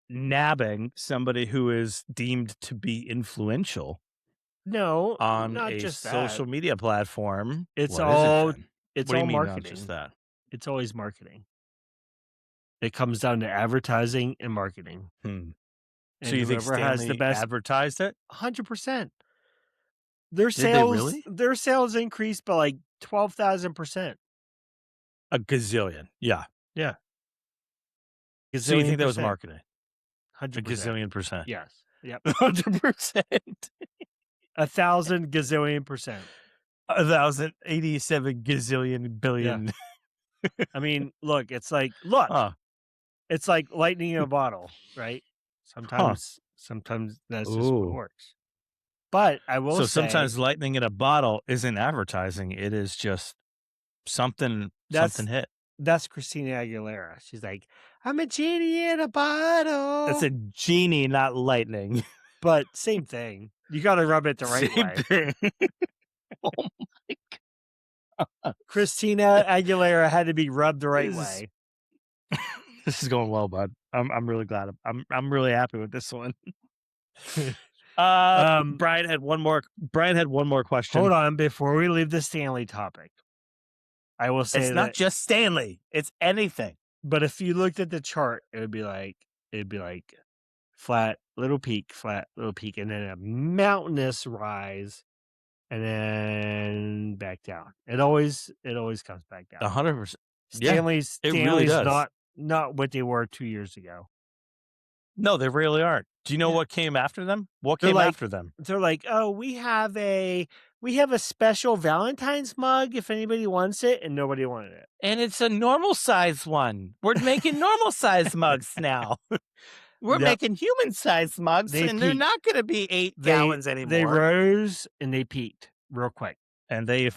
[SPEAKER 1] nabbing somebody who is deemed to be influential
[SPEAKER 2] No,
[SPEAKER 1] on
[SPEAKER 2] not
[SPEAKER 1] a
[SPEAKER 2] just that.
[SPEAKER 1] social media platform.
[SPEAKER 2] It's
[SPEAKER 1] What is it
[SPEAKER 2] all
[SPEAKER 1] then?
[SPEAKER 2] it's
[SPEAKER 1] What do you
[SPEAKER 2] all
[SPEAKER 1] mean not just
[SPEAKER 2] marketing.
[SPEAKER 1] that?
[SPEAKER 2] It's always marketing. It comes down to advertising and marketing.
[SPEAKER 1] Hmm.
[SPEAKER 2] And
[SPEAKER 1] So you think
[SPEAKER 2] whoever has the
[SPEAKER 1] Stanley
[SPEAKER 2] best
[SPEAKER 1] advertised it?
[SPEAKER 2] 100%.
[SPEAKER 1] Did they really?
[SPEAKER 2] Their sales increased by like 12,000%.
[SPEAKER 1] A gazillion. Yeah.
[SPEAKER 2] Yeah.
[SPEAKER 1] So you think that was
[SPEAKER 2] Gazillion%.
[SPEAKER 1] marketing? A
[SPEAKER 2] 100%.
[SPEAKER 1] gazillion percent.
[SPEAKER 2] Yes. Yep.
[SPEAKER 1] 100%.
[SPEAKER 2] 1,000 gazillion%.
[SPEAKER 1] 1,087 gazillion billion.
[SPEAKER 2] I mean, look, it's like
[SPEAKER 1] Huh.
[SPEAKER 2] it's like lightning in a bottle, right?
[SPEAKER 1] Huh.
[SPEAKER 2] Sometimes that's just what
[SPEAKER 1] Ooh.
[SPEAKER 2] works. But I will
[SPEAKER 1] So
[SPEAKER 2] say
[SPEAKER 1] sometimes lightning in a bottle isn't advertising. It is just something
[SPEAKER 2] that's
[SPEAKER 1] hit.
[SPEAKER 2] that's Christina Aguilera. She's like, I'm a genie in a bottle.
[SPEAKER 1] That's a genie, not lightning.
[SPEAKER 2] But same thing. You got to rub it the right
[SPEAKER 1] Same
[SPEAKER 2] way.
[SPEAKER 1] thing. Oh my
[SPEAKER 2] Christina Aguilera had to be rubbed the right
[SPEAKER 1] This is-
[SPEAKER 2] way.
[SPEAKER 1] This is going well, bud. I'm really glad. I'm really happy with this one. Brian had one more. Brian had one more question.
[SPEAKER 2] Hold on, before we leave the Stanley topic, I will say
[SPEAKER 1] It's
[SPEAKER 2] that.
[SPEAKER 1] not just Stanley. It's anything.
[SPEAKER 2] But if you looked at the chart, it'd be like flat, little peak, and then a mountainous rise, and then back down. It always comes back down.
[SPEAKER 1] 100%.
[SPEAKER 2] Stanley's
[SPEAKER 1] it really does.
[SPEAKER 2] not what they were 2 years ago.
[SPEAKER 1] No, they really aren't. Do you know what came after them? What
[SPEAKER 2] They're
[SPEAKER 1] came
[SPEAKER 2] like-
[SPEAKER 1] after them?
[SPEAKER 2] They're like, oh, we have a special Valentine's mug if anybody wants it, and nobody wanted it.
[SPEAKER 1] And it's a normal size one. We're making normal size mugs now. We're
[SPEAKER 2] Yep.
[SPEAKER 1] making human sized mugs,
[SPEAKER 2] They
[SPEAKER 1] and they're
[SPEAKER 2] peaked.
[SPEAKER 1] not going to be 8 gallons anymore.
[SPEAKER 2] They rose and they peaked real quick.
[SPEAKER 1] And they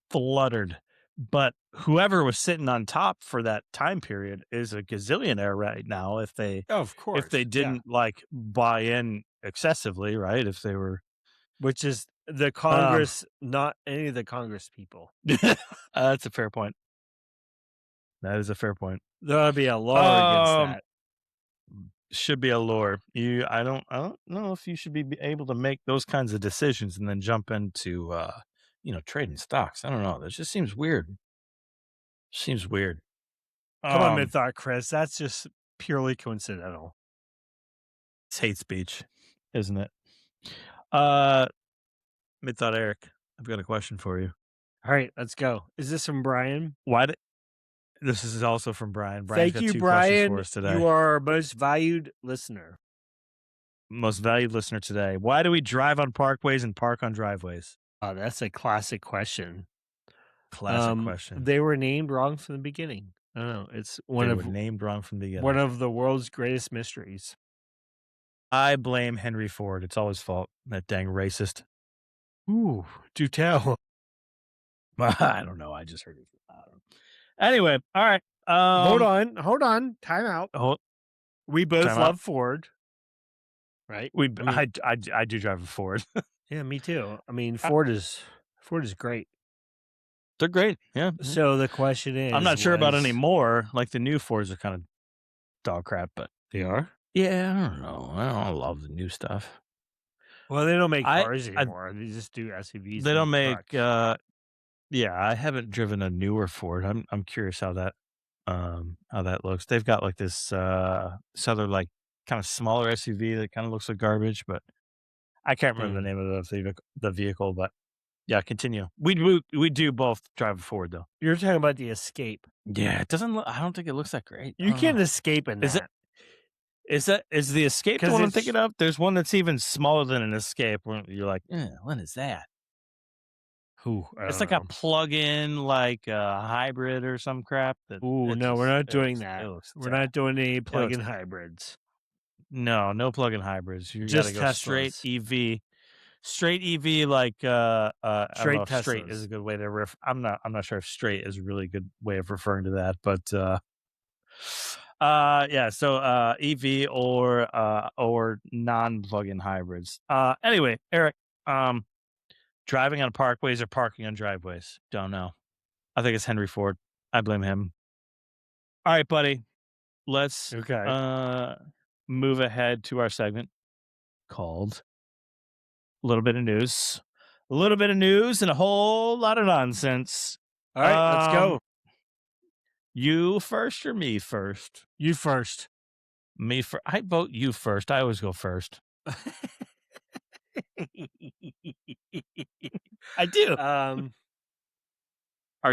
[SPEAKER 1] fluttered. But whoever was sitting on top for that time period is a gazillionaire right now. If they,
[SPEAKER 2] Of course,
[SPEAKER 1] if they didn't like buy in excessively, right? If they were,
[SPEAKER 2] which is the Congress, not any of the Congress people.
[SPEAKER 1] that's a fair point. That is a fair point.
[SPEAKER 2] There ought to be a law against that.
[SPEAKER 1] Should be a lure. I don't know if you should be able to make those kinds of decisions and then jump into trading stocks. I don't know. That just seems weird. Seems weird.
[SPEAKER 2] Come on, Mid-Thought Chris. That's just purely coincidental.
[SPEAKER 1] It's hate speech, isn't it? Mid-Thought Eric, I've got a question for you.
[SPEAKER 2] All right, let's go. Is this from Brian?
[SPEAKER 1] This is also from Brian. Brian's
[SPEAKER 2] Thank you,
[SPEAKER 1] got 2 questions
[SPEAKER 2] Brian.
[SPEAKER 1] for us today.
[SPEAKER 2] You are our most valued listener.
[SPEAKER 1] Most valued listener today. Why do we drive on parkways and park on driveways?
[SPEAKER 2] Oh, that's a classic question.
[SPEAKER 1] Classic question.
[SPEAKER 2] They were named wrong from the beginning. I don't know. It's
[SPEAKER 1] They were named wrong from the beginning.
[SPEAKER 2] one of the world's greatest mysteries.
[SPEAKER 1] I blame Henry Ford. It's all his fault. That dang racist.
[SPEAKER 2] Ooh, do tell.
[SPEAKER 1] I don't know. I just heard it. I don't know. Anyway, all right.
[SPEAKER 2] Hold on. Time out. We both
[SPEAKER 1] Time
[SPEAKER 2] love
[SPEAKER 1] out.
[SPEAKER 2] Ford, right?
[SPEAKER 1] I do drive a Ford.
[SPEAKER 2] Yeah, me too. I mean, Ford is great.
[SPEAKER 1] They're great. Yeah.
[SPEAKER 2] So the question is,
[SPEAKER 1] I'm not sure about any more. Like the new Fords are kind of dog crap, but
[SPEAKER 2] They are?
[SPEAKER 1] yeah, I don't know. I don't love the new stuff.
[SPEAKER 2] Well, they don't make
[SPEAKER 1] I-
[SPEAKER 2] cars anymore. They just do SUVs.
[SPEAKER 1] They
[SPEAKER 2] and
[SPEAKER 1] don't make.
[SPEAKER 2] trucks.
[SPEAKER 1] Yeah, I haven't driven a newer Ford. I'm curious how that how that looks. They've got like this other like kind of smaller SUV that kind of looks like garbage, but I can't remember the name of the vehicle. But yeah, continue. We do both drive forward though.
[SPEAKER 2] You're talking about the Escape.
[SPEAKER 1] Yeah, it doesn't look. I don't think it looks that great. I
[SPEAKER 2] You
[SPEAKER 1] don't know.
[SPEAKER 2] can escape in
[SPEAKER 1] Is it?
[SPEAKER 2] that
[SPEAKER 1] Is the Escape the
[SPEAKER 2] 'cause
[SPEAKER 1] one I'm
[SPEAKER 2] it's
[SPEAKER 1] thinking of? There's one that's even smaller than an Escape. Where you're like, what is that?
[SPEAKER 2] I
[SPEAKER 1] It's
[SPEAKER 2] don't
[SPEAKER 1] like a
[SPEAKER 2] know.
[SPEAKER 1] plug-in, like a hybrid or some crap. That
[SPEAKER 2] Ooh,
[SPEAKER 1] it
[SPEAKER 2] no, we're
[SPEAKER 1] just
[SPEAKER 2] not doing that.
[SPEAKER 1] it looks
[SPEAKER 2] We're
[SPEAKER 1] sad.
[SPEAKER 2] not doing any
[SPEAKER 1] It looks
[SPEAKER 2] plug-in hybrids.
[SPEAKER 1] no plug-in hybrids. You got to
[SPEAKER 2] Just
[SPEAKER 1] go straight
[SPEAKER 2] Teslas.
[SPEAKER 1] EV. Straight EV, like I don't know
[SPEAKER 2] Straight
[SPEAKER 1] if straight is
[SPEAKER 2] Teslas.
[SPEAKER 1] a good way to I'm not sure if straight is a really good way of referring to that, but yeah, so EV or non-plug-in hybrids. Anyway, Eric, driving on parkways or parking on driveways? Don't know. I think it's Henry Ford. I blame him. All right, buddy. Let's
[SPEAKER 2] Okay.
[SPEAKER 1] move ahead to our segment called A Little Bit of News. A little bit of news and a whole lot of nonsense.
[SPEAKER 2] All right, let's go.
[SPEAKER 1] You first or me first?
[SPEAKER 2] You first.
[SPEAKER 1] Me first. I vote you first. I always go first. I do. Are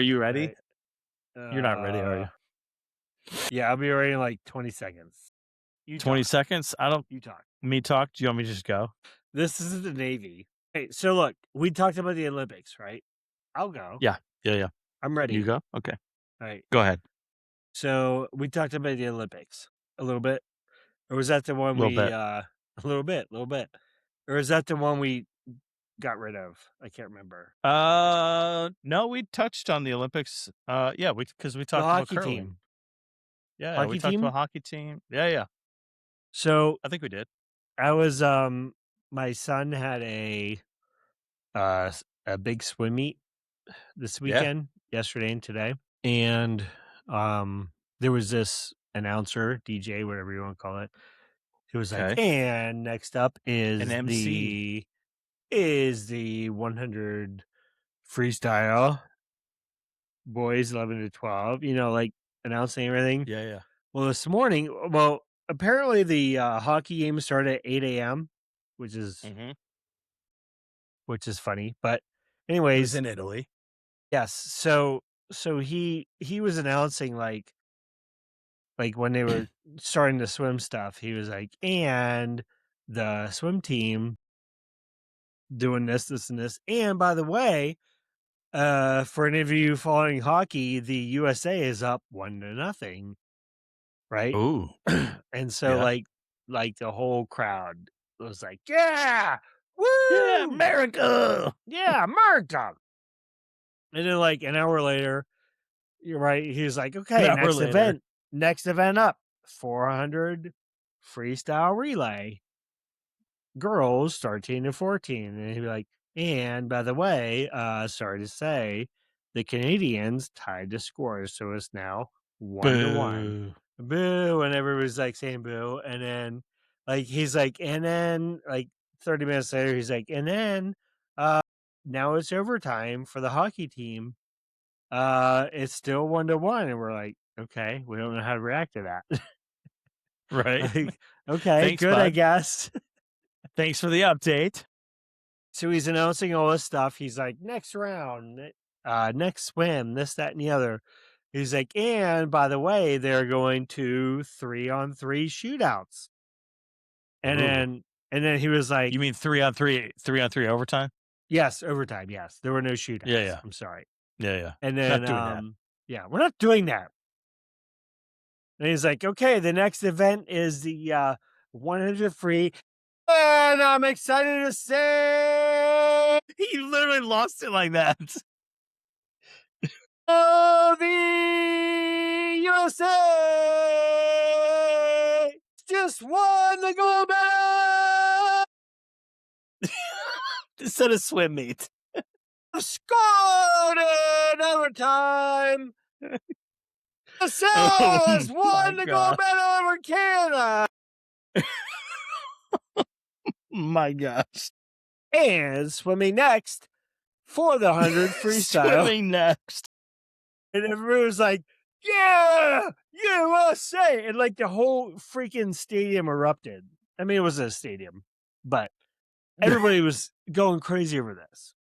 [SPEAKER 1] you ready?
[SPEAKER 2] Right.
[SPEAKER 1] You're not ready, are you?
[SPEAKER 2] Yeah, I'll be ready in like 20 seconds. You
[SPEAKER 1] 20
[SPEAKER 2] talk.
[SPEAKER 1] seconds? I don't.
[SPEAKER 2] You talk.
[SPEAKER 1] Me talk? Do you want me to just go?
[SPEAKER 2] This is the Navy. Hey, so look, we talked about the Olympics, right? I'll go.
[SPEAKER 1] Yeah.
[SPEAKER 2] I'm ready.
[SPEAKER 1] You go? Okay.
[SPEAKER 2] All right.
[SPEAKER 1] Go ahead.
[SPEAKER 2] So we talked about the Olympics a little bit. Or was that the one
[SPEAKER 1] Little
[SPEAKER 2] we
[SPEAKER 1] bit.
[SPEAKER 2] a little bit. Or is that the one we got rid of? I can't remember.
[SPEAKER 1] No, we touched on the Olympics. Yeah, because we
[SPEAKER 2] The
[SPEAKER 1] talked about
[SPEAKER 2] hockey
[SPEAKER 1] curling.
[SPEAKER 2] team.
[SPEAKER 1] Yeah, we
[SPEAKER 2] Hockey
[SPEAKER 1] talked
[SPEAKER 2] team?
[SPEAKER 1] about hockey team. Yeah.
[SPEAKER 2] So
[SPEAKER 1] I think we did.
[SPEAKER 2] I was my son had a big swim meet this
[SPEAKER 1] Yeah.
[SPEAKER 2] weekend, yesterday and today. And there was this announcer, DJ, whatever you want to call it. He was like,
[SPEAKER 1] Okay.
[SPEAKER 2] and next up is
[SPEAKER 1] An MC.
[SPEAKER 2] the 100 freestyle boys 11 to 12, like announcing everything.
[SPEAKER 1] Yeah.
[SPEAKER 2] Well, this morning, apparently the hockey game started at 8 a.m., which is
[SPEAKER 1] Mm-hmm.
[SPEAKER 2] funny. But
[SPEAKER 1] It was
[SPEAKER 2] anyways,
[SPEAKER 1] in Italy.
[SPEAKER 2] yes. So he was announcing like when they were starting the swim stuff, he was like, and the swim team doing this, and this. And by the way, for any of you following hockey, the USA is up 1-0, right?
[SPEAKER 1] Ooh.
[SPEAKER 2] And so
[SPEAKER 1] Yeah.
[SPEAKER 2] like the whole crowd was like, yeah,
[SPEAKER 1] Yeah,
[SPEAKER 2] woo,
[SPEAKER 1] America.
[SPEAKER 2] yeah, America. And then like an hour later, you're right. He was like, okay,
[SPEAKER 1] An hour later.
[SPEAKER 2] next event up, 400 freestyle relay, girls 13 to 14. And he'd be like, and by the way, sorry to say, the Canadians tied the score. So it's now 1-1.
[SPEAKER 1] Boo.
[SPEAKER 2] Boo. And everybody's like saying boo. And then he's like, and then like 30 minutes later, he's like, and then now it's overtime for the hockey team. It's still 1-1. And we're like, okay, we don't know how to react to that.
[SPEAKER 1] Right.
[SPEAKER 2] Like, okay,
[SPEAKER 1] Thanks,
[SPEAKER 2] good,
[SPEAKER 1] bud.
[SPEAKER 2] I guess.
[SPEAKER 1] Thanks for the update.
[SPEAKER 2] So he's announcing all this stuff. He's like, next round, next swim, this, that, and the other. He's like, and by the way, they're going to 3-on-3 shootouts. And
[SPEAKER 1] Ooh.
[SPEAKER 2] then he was like,
[SPEAKER 1] You mean 3-on-3 overtime?
[SPEAKER 2] yes, overtime. Yes, there were no shootouts.
[SPEAKER 1] Yeah.
[SPEAKER 2] I'm sorry.
[SPEAKER 1] Yeah.
[SPEAKER 2] And then,
[SPEAKER 1] Not doing that.
[SPEAKER 2] yeah, we're not doing that. And he's like, okay, the next event is the 100 free. And I'm excited to say
[SPEAKER 1] He literally lost it like that.
[SPEAKER 2] the USA just won the gold medal.
[SPEAKER 1] Instead of swim meet.
[SPEAKER 2] Scored in overtime. The Sailors won the gold medal over Canada.
[SPEAKER 1] My gosh.
[SPEAKER 2] And swimming next for the 100 freestyle.
[SPEAKER 1] Swimming next.
[SPEAKER 2] And everyone was like, yeah, USA, and like the whole freaking stadium erupted. I mean, it was a stadium, but everybody was going crazy over this.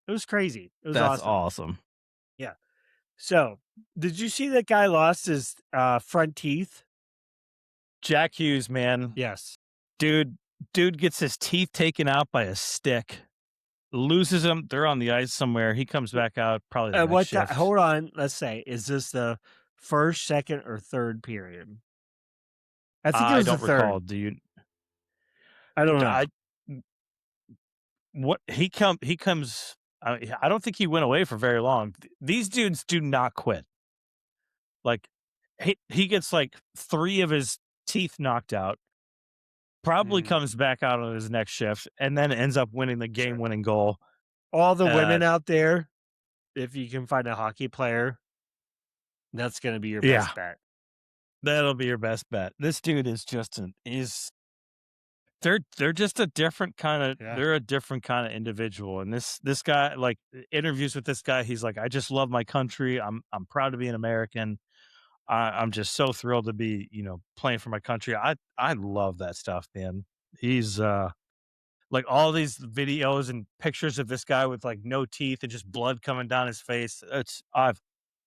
[SPEAKER 2] It was crazy. It was
[SPEAKER 1] That's
[SPEAKER 2] awesome.
[SPEAKER 1] awesome.
[SPEAKER 2] Yeah. So, did you see that guy lost his front teeth?
[SPEAKER 1] Jack Hughes, man.
[SPEAKER 2] Yes.
[SPEAKER 1] Dude gets his teeth taken out by a stick, loses them. They're on the ice somewhere. He comes back out probably the next shift.
[SPEAKER 2] Hold on. Let's say, is this the first, second, or third period? I think it
[SPEAKER 1] I
[SPEAKER 2] was the
[SPEAKER 1] don't recall.
[SPEAKER 2] third.
[SPEAKER 1] Do you?
[SPEAKER 2] I don't know.
[SPEAKER 1] I what he comes. I don't think he went away for very long. These dudes do not quit. Like he gets like 3 of his teeth knocked out. Probably comes back out on his next shift, and then ends up winning the game-winning goal.
[SPEAKER 2] All the women out there, if you can find a hockey player, that's going to be your
[SPEAKER 1] Yeah.
[SPEAKER 2] best bet.
[SPEAKER 1] That'll be your best bet. This dude is just they're just a different kind of they're a different kind of individual. And this guy, like interviews with this guy, he's like, I just love my country. I'm proud to be an American. I'm just so thrilled to be, playing for my country. I love that stuff, man. He's like all these videos and pictures of this guy with like no teeth and just blood coming down his face. I've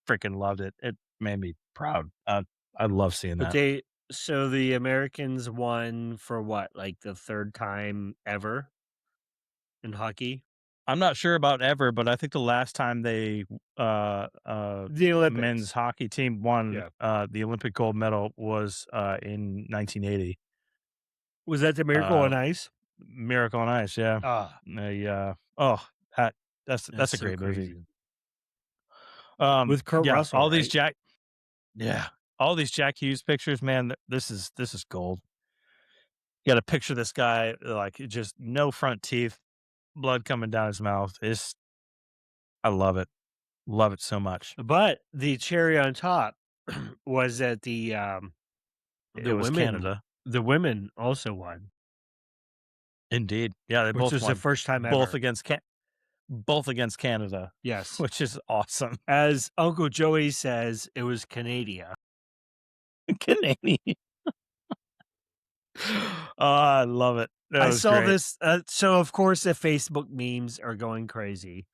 [SPEAKER 1] freaking loved it. It made me proud. I love seeing
[SPEAKER 2] But
[SPEAKER 1] that.
[SPEAKER 2] so the Americans won for what, like the third time ever in hockey?
[SPEAKER 1] I'm not sure about ever, but I think the last time
[SPEAKER 2] The Olympics.
[SPEAKER 1] men's hockey team won
[SPEAKER 2] Yeah.
[SPEAKER 1] the Olympic gold medal was in 1980.
[SPEAKER 2] Was that the Miracle on Ice?
[SPEAKER 1] Miracle on Ice, yeah.
[SPEAKER 2] Ah,
[SPEAKER 1] That's a
[SPEAKER 2] so
[SPEAKER 1] great movie.
[SPEAKER 2] crazy. With Kurt Russell,
[SPEAKER 1] all these
[SPEAKER 2] right?
[SPEAKER 1] all these Jack Hughes pictures, man. This is gold. You got to picture this guy like just no front teeth, blood coming down his mouth. I love it so much.
[SPEAKER 2] But the cherry on top was that
[SPEAKER 1] It was Canada.
[SPEAKER 2] the women also won,
[SPEAKER 1] Indeed. Yeah, they
[SPEAKER 2] which
[SPEAKER 1] both
[SPEAKER 2] was the
[SPEAKER 1] won.
[SPEAKER 2] first time
[SPEAKER 1] Both
[SPEAKER 2] ever.
[SPEAKER 1] against Canada.
[SPEAKER 2] Yes.
[SPEAKER 1] Which is awesome.
[SPEAKER 2] As Uncle Joey says, it was Canada.
[SPEAKER 1] Canadian. Oh, I love it.
[SPEAKER 2] I saw this. So of course the Facebook memes are going crazy,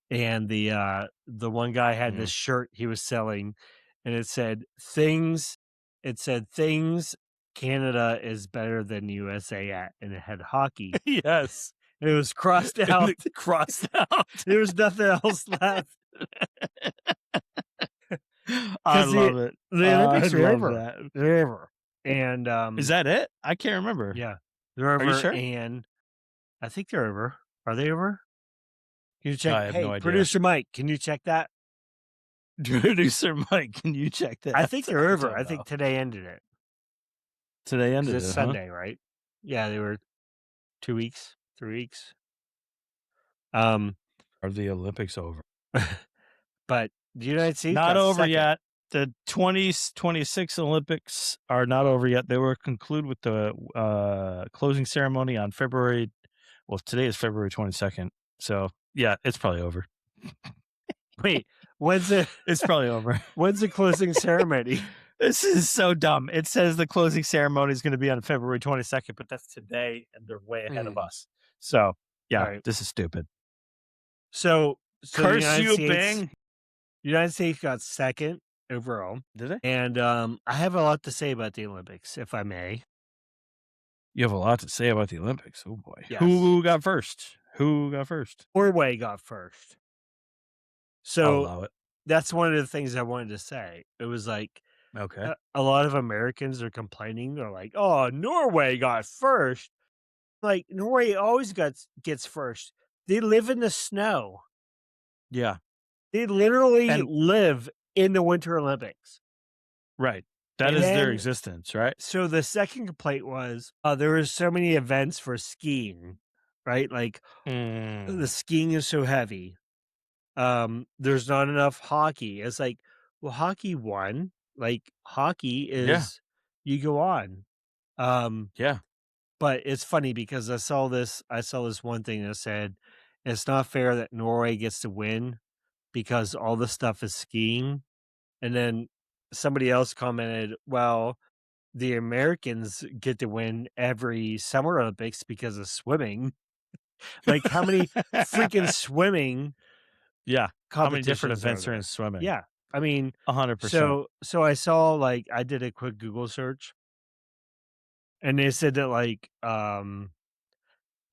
[SPEAKER 2] and the one guy had this shirt he was selling, and it said things. It said things Canada is better than USA at, and it had hockey.
[SPEAKER 1] Yes.
[SPEAKER 2] It was crossed out.
[SPEAKER 1] Crossed out.
[SPEAKER 2] There was nothing else left.
[SPEAKER 1] I love it.
[SPEAKER 2] The Olympics are over.
[SPEAKER 1] That.
[SPEAKER 2] They're over. And
[SPEAKER 1] Is that it? I can't remember.
[SPEAKER 2] yeah, they're over.
[SPEAKER 1] Are you sure?
[SPEAKER 2] And I think they're over. Are they over? Can you check?
[SPEAKER 1] I have no
[SPEAKER 2] Hey,
[SPEAKER 1] idea.
[SPEAKER 2] producer Mike, can you check that?
[SPEAKER 1] Producer Mike, can you check that?
[SPEAKER 2] I think they're over. I
[SPEAKER 1] don't
[SPEAKER 2] think
[SPEAKER 1] know.
[SPEAKER 2] today ended it.
[SPEAKER 1] Today ended
[SPEAKER 2] It's
[SPEAKER 1] it, huh?
[SPEAKER 2] Sunday, right? Yeah, they were 2 weeks, 3 weeks. Are
[SPEAKER 1] the Olympics over?
[SPEAKER 2] But the United States
[SPEAKER 1] Not
[SPEAKER 2] got
[SPEAKER 1] over
[SPEAKER 2] second.
[SPEAKER 1] yet. The 2026 Olympics are not over yet. They will conclude with the closing ceremony on February. Well, today is February 22nd. So yeah, it's probably over.
[SPEAKER 2] Wait, when's it?
[SPEAKER 1] It's probably over.
[SPEAKER 2] When's the closing ceremony?
[SPEAKER 1] This is so dumb. It says the closing ceremony is going to be on February 22nd, but that's today, and they're way ahead of us. So yeah,
[SPEAKER 2] Right.
[SPEAKER 1] This is stupid.
[SPEAKER 2] So
[SPEAKER 1] Curse
[SPEAKER 2] the
[SPEAKER 1] you, Bing.
[SPEAKER 2] United States got second overall.
[SPEAKER 1] Did they?
[SPEAKER 2] And I have a lot to say about the Olympics, if I may.
[SPEAKER 1] You have a lot to say about the Olympics. Oh boy.
[SPEAKER 2] Yes.
[SPEAKER 1] Who got first? Who got first?
[SPEAKER 2] Norway got first.
[SPEAKER 1] I'll
[SPEAKER 2] So
[SPEAKER 1] allow it.
[SPEAKER 2] that's one of the things I wanted to say. It was like,
[SPEAKER 1] Okay.
[SPEAKER 2] a lot of Americans are complaining. They're like, "Oh, Norway got first." Like Norway always gets first. They live in the snow.
[SPEAKER 1] Yeah.
[SPEAKER 2] They literally live in the Winter Olympics.
[SPEAKER 1] Right. That is their existence, right?
[SPEAKER 2] So the second complaint was there were so many events for skiing, right? Like the skiing is so heavy. There's not enough hockey. It's like, well, hockey won. Like hockey is you go on.
[SPEAKER 1] Yeah.
[SPEAKER 2] But it's funny because I saw this one thing that said it's not fair that Norway gets to win because all the stuff is skiing. And then somebody else commented, "Well, the Americans get to win every Summer Olympics because of swimming." Like, how many freaking swimming
[SPEAKER 1] Yeah. How many different
[SPEAKER 2] competitions are
[SPEAKER 1] events are in
[SPEAKER 2] there?
[SPEAKER 1] swimming?
[SPEAKER 2] Yeah. I mean,
[SPEAKER 1] 100%.
[SPEAKER 2] so I saw, like, I did a quick Google search, and they said that, like,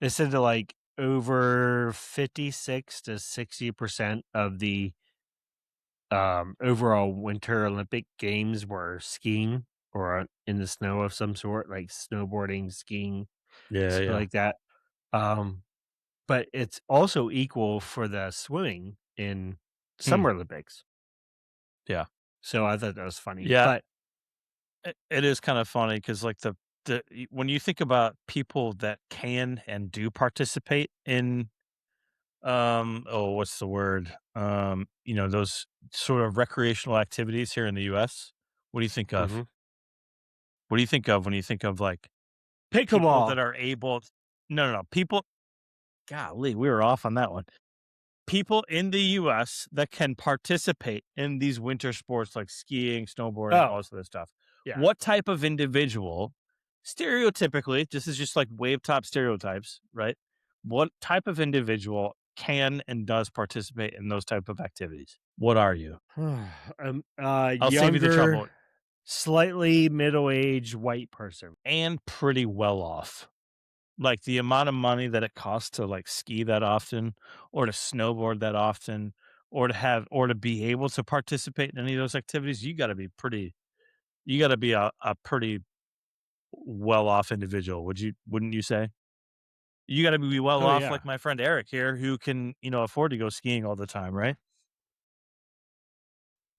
[SPEAKER 2] they said that, like, over 56 to 60% of the, overall Winter Olympic Games were skiing or in the snow of some sort, like snowboarding, skiing,
[SPEAKER 1] Yeah,
[SPEAKER 2] something
[SPEAKER 1] yeah.
[SPEAKER 2] like that. Um, but it's also equal for the swimming in
[SPEAKER 1] Hmm.
[SPEAKER 2] Summer Olympics.
[SPEAKER 1] Yeah.
[SPEAKER 2] So I thought that was funny.
[SPEAKER 1] Yeah,
[SPEAKER 2] But
[SPEAKER 1] it is kind of funny because like when you think about people that can and do participate in oh, what's the word? Those sort of recreational activities here in the US. What do you think of?
[SPEAKER 2] mhm.
[SPEAKER 1] What do you think of when you think of like people
[SPEAKER 2] Pickleball.
[SPEAKER 1] that are able no, no, no, people golly, we were off on that one. People in the US that can participate in these winter sports like skiing, snowboarding, all
[SPEAKER 2] Oh,
[SPEAKER 1] this other stuff.
[SPEAKER 2] yeah.
[SPEAKER 1] What type of individual, stereotypically, this is just like wave top stereotypes, right? What type of individual can and does participate in those type of activities? What are you? I'll save you the
[SPEAKER 2] Younger,
[SPEAKER 1] trouble.
[SPEAKER 2] slightly middle-aged white person.
[SPEAKER 1] And pretty well off. Like the amount of money that it costs to like ski that often or to snowboard that often or to be able to participate in any of those activities, you gotta be a pretty well off individual. Wouldn't you say? You gotta be well
[SPEAKER 2] Oh,
[SPEAKER 1] off
[SPEAKER 2] yeah.
[SPEAKER 1] like my friend Eric here who can, afford to go skiing all the time, right?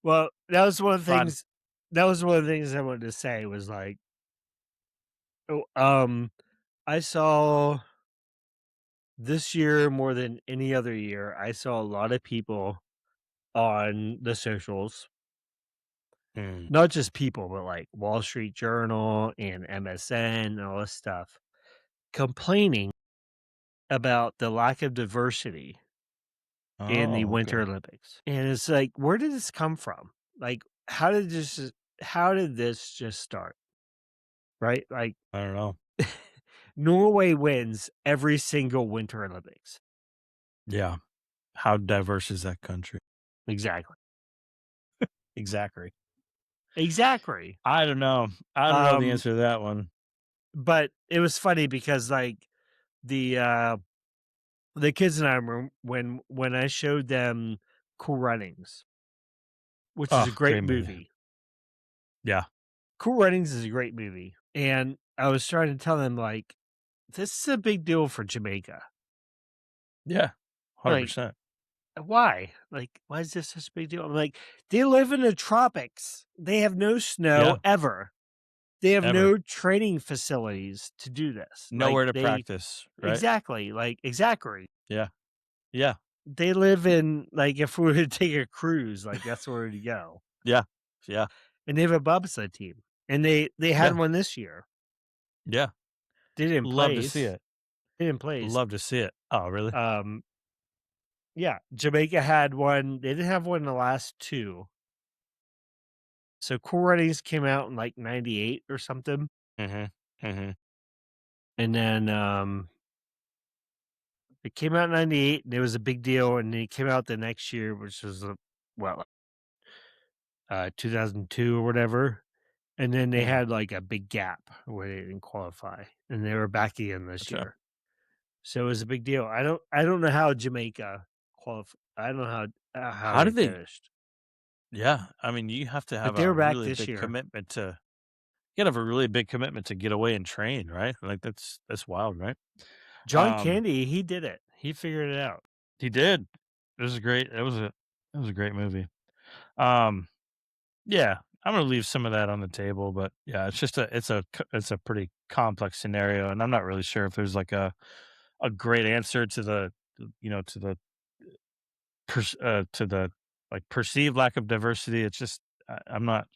[SPEAKER 2] Well,
[SPEAKER 1] Fun.
[SPEAKER 2] that was one of the things I wanted to say was like, oh, I saw this year more than any other year, I saw a lot of people on the socials,
[SPEAKER 1] Mm.
[SPEAKER 2] not just people, but like Wall Street Journal and MSN and all this stuff, complaining about the lack of diversity in the
[SPEAKER 1] Oh,
[SPEAKER 2] Winter
[SPEAKER 1] okay.
[SPEAKER 2] Olympics. And it's like, where did this come from? Like, how did this just start? Right? Like,
[SPEAKER 1] I don't know.
[SPEAKER 2] Norway wins every single Winter Olympics.
[SPEAKER 1] Yeah. How diverse is that country?
[SPEAKER 2] Exactly.
[SPEAKER 1] Exactly.
[SPEAKER 2] Exactly.
[SPEAKER 1] I don't know. I don't know the
[SPEAKER 2] Um,
[SPEAKER 1] answer to that one.
[SPEAKER 2] but it was funny because like the uh the kids and I were when I showed them Cool Runnings, which is a
[SPEAKER 1] Oh,
[SPEAKER 2] great
[SPEAKER 1] great movie.
[SPEAKER 2] movie.
[SPEAKER 1] Yeah.
[SPEAKER 2] Cool Runnings is a great movie. And I was trying to tell them like this is a big deal for Jamaica.
[SPEAKER 1] Yeah.
[SPEAKER 2] Like,
[SPEAKER 1] 100%.
[SPEAKER 2] why? Like, why is this such a big deal? I'm like, they live in the tropics. They have no snow
[SPEAKER 1] Yeah.
[SPEAKER 2] ever. They have
[SPEAKER 1] Ever.
[SPEAKER 2] no training facilities to do this. Like
[SPEAKER 1] Nowhere to
[SPEAKER 2] they
[SPEAKER 1] practice, right?
[SPEAKER 2] exactly, like exactly.
[SPEAKER 1] Yeah. Yeah.
[SPEAKER 2] They live in like if we were to take a cruise, like that's where to go.
[SPEAKER 1] Yeah. Yeah.
[SPEAKER 2] And they have a bobsled team. And they had
[SPEAKER 1] Yeah.
[SPEAKER 2] one this year.
[SPEAKER 1] Yeah.
[SPEAKER 2] They didn't
[SPEAKER 1] Love to see
[SPEAKER 2] place.
[SPEAKER 1] it.
[SPEAKER 2] They didn't place.
[SPEAKER 1] Love to see it. Oh, really?
[SPEAKER 2] Um yeah, Jamaica had one. They didn't have one in the last two. So Cool Runnings came out in like 98 or something.
[SPEAKER 1] Mhm. Mhm.
[SPEAKER 2] And then it came out in 98 and it was a big deal. And it came out the next year, which was well 2002 or whatever. And then they
[SPEAKER 1] Mm.
[SPEAKER 2] had like a big gap where they didn't qualify, and they were back again this
[SPEAKER 1] Gotcha.
[SPEAKER 2] year. So it was a big deal. I don't know how Jamaica qualified. I don't know how
[SPEAKER 1] How
[SPEAKER 2] they
[SPEAKER 1] did they
[SPEAKER 2] finished,
[SPEAKER 1] Yeah, I mean, you have to
[SPEAKER 2] but
[SPEAKER 1] have
[SPEAKER 2] they
[SPEAKER 1] a
[SPEAKER 2] were back
[SPEAKER 1] really
[SPEAKER 2] this
[SPEAKER 1] big
[SPEAKER 2] year.
[SPEAKER 1] commitment to you gotta have a really big commitment to get away and train, right? Like, that's wild, right?
[SPEAKER 2] John
[SPEAKER 1] Um,
[SPEAKER 2] Candy, he did it. He figured it out.
[SPEAKER 1] he did. It was a great movie. Um, yeah, I'm gonna leave some of that on the table, but, yeah, it's a pretty complex scenario, and I'm not really sure if there's, like, a great answer to to the, like, perceived lack of diversity. It's just I'm not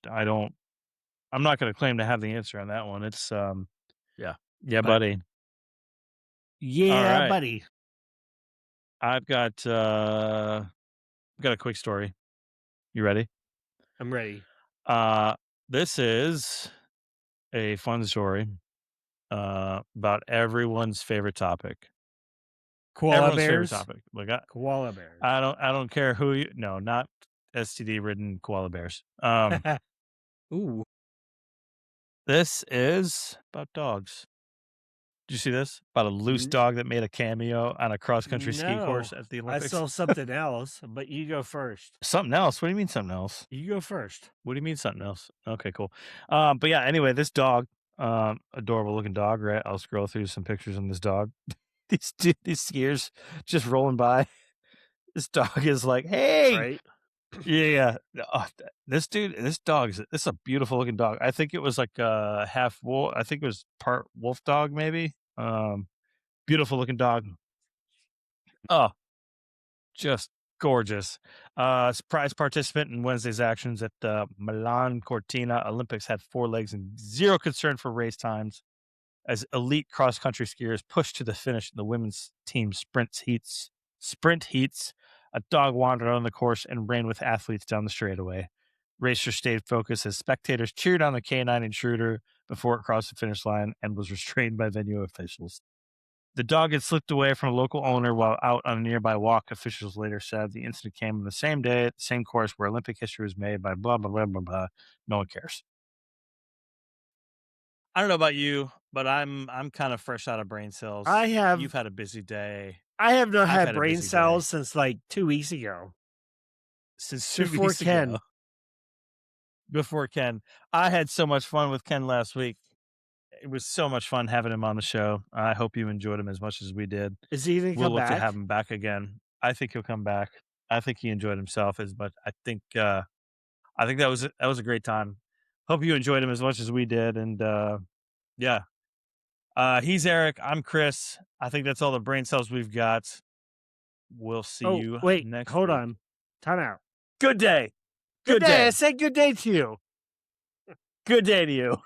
[SPEAKER 1] gonna claim to have the answer on that one. Yeah. Yeah,
[SPEAKER 2] But
[SPEAKER 1] buddy.
[SPEAKER 2] yeah,
[SPEAKER 1] Alright.
[SPEAKER 2] buddy,
[SPEAKER 1] I've got a quick story. You ready?
[SPEAKER 2] I'm ready.
[SPEAKER 1] Uh, this is a fun story about everyone's favorite topic.
[SPEAKER 2] Koala
[SPEAKER 1] Everyone's favorite
[SPEAKER 2] bears?
[SPEAKER 1] topic. Like
[SPEAKER 2] Koala bears.
[SPEAKER 1] I don't care who you. No, not STD ridden koala bears.
[SPEAKER 2] Ooh.
[SPEAKER 1] This is about dogs. Did you see this? About a loose
[SPEAKER 2] N
[SPEAKER 1] dog that made a cameo on a cross country ski course
[SPEAKER 2] no.
[SPEAKER 1] at the
[SPEAKER 2] I
[SPEAKER 1] Olympics.
[SPEAKER 2] saw something else, but you go first.
[SPEAKER 1] Something else? What do you mean something else?
[SPEAKER 2] You go first.
[SPEAKER 1] What do you mean something else? Okay, cool. But yeah, anyway, this dog, adorable looking dog, right? I'll scroll through some pictures on this dog. These skiers just rolling by. This dog is like, hey,
[SPEAKER 2] Right?
[SPEAKER 1] yeah, yeah. Oh, this dog this is a beautiful looking dog. I think it was like half wolf. I think it was part wolf dog, maybe. Beautiful looking dog. Oh, just gorgeous. Surprise participant in Wednesday's actions at the Milan Cortina Olympics had four legs and zero concern for race times as elite cross country skiers pushed to the finish in the women's team sprint heats. A dog wandered on the course and ran with athletes down the straightaway. Racers stayed focused as spectators cheered on the canine intruder before it crossed the finish line and was restrained by venue officials. The dog had slipped away from a local owner while out on a nearby walk, officials later said. The incident came on the same day at the same course where Olympic history was made by blah, blah, blah, blah, blah. No one cares. I don't know about you, but I'm kind of fresh out of brain cells.
[SPEAKER 2] I have
[SPEAKER 1] You've had a busy day.
[SPEAKER 2] I have not
[SPEAKER 1] I've
[SPEAKER 2] had
[SPEAKER 1] had a
[SPEAKER 2] brain
[SPEAKER 1] busy day.
[SPEAKER 2] cells since, like, 2 weeks ago.
[SPEAKER 1] Since 2
[SPEAKER 2] Before
[SPEAKER 1] weeks ago.
[SPEAKER 2] Ken.
[SPEAKER 1] Before Ken. I had so much fun with Ken last week. It was so much fun having him on the show. I hope you enjoyed him as much as we did.
[SPEAKER 2] Is he gonna
[SPEAKER 1] We'll
[SPEAKER 2] come
[SPEAKER 1] look to
[SPEAKER 2] back?
[SPEAKER 1] have him back again. I think he'll come back. I think he enjoyed himself as much. I think that was a great time. Hope you enjoyed him as much as we did. And yeah. He's Eric. I'm Chris. I think that's all the brain cells we've got. We'll see
[SPEAKER 2] Oh,
[SPEAKER 1] you
[SPEAKER 2] wait,
[SPEAKER 1] next
[SPEAKER 2] hold
[SPEAKER 1] week.
[SPEAKER 2] on. Time out.
[SPEAKER 1] Good day.
[SPEAKER 2] Good
[SPEAKER 1] Good
[SPEAKER 2] day. I
[SPEAKER 1] day.
[SPEAKER 2] said good day to you.
[SPEAKER 1] Good day to you.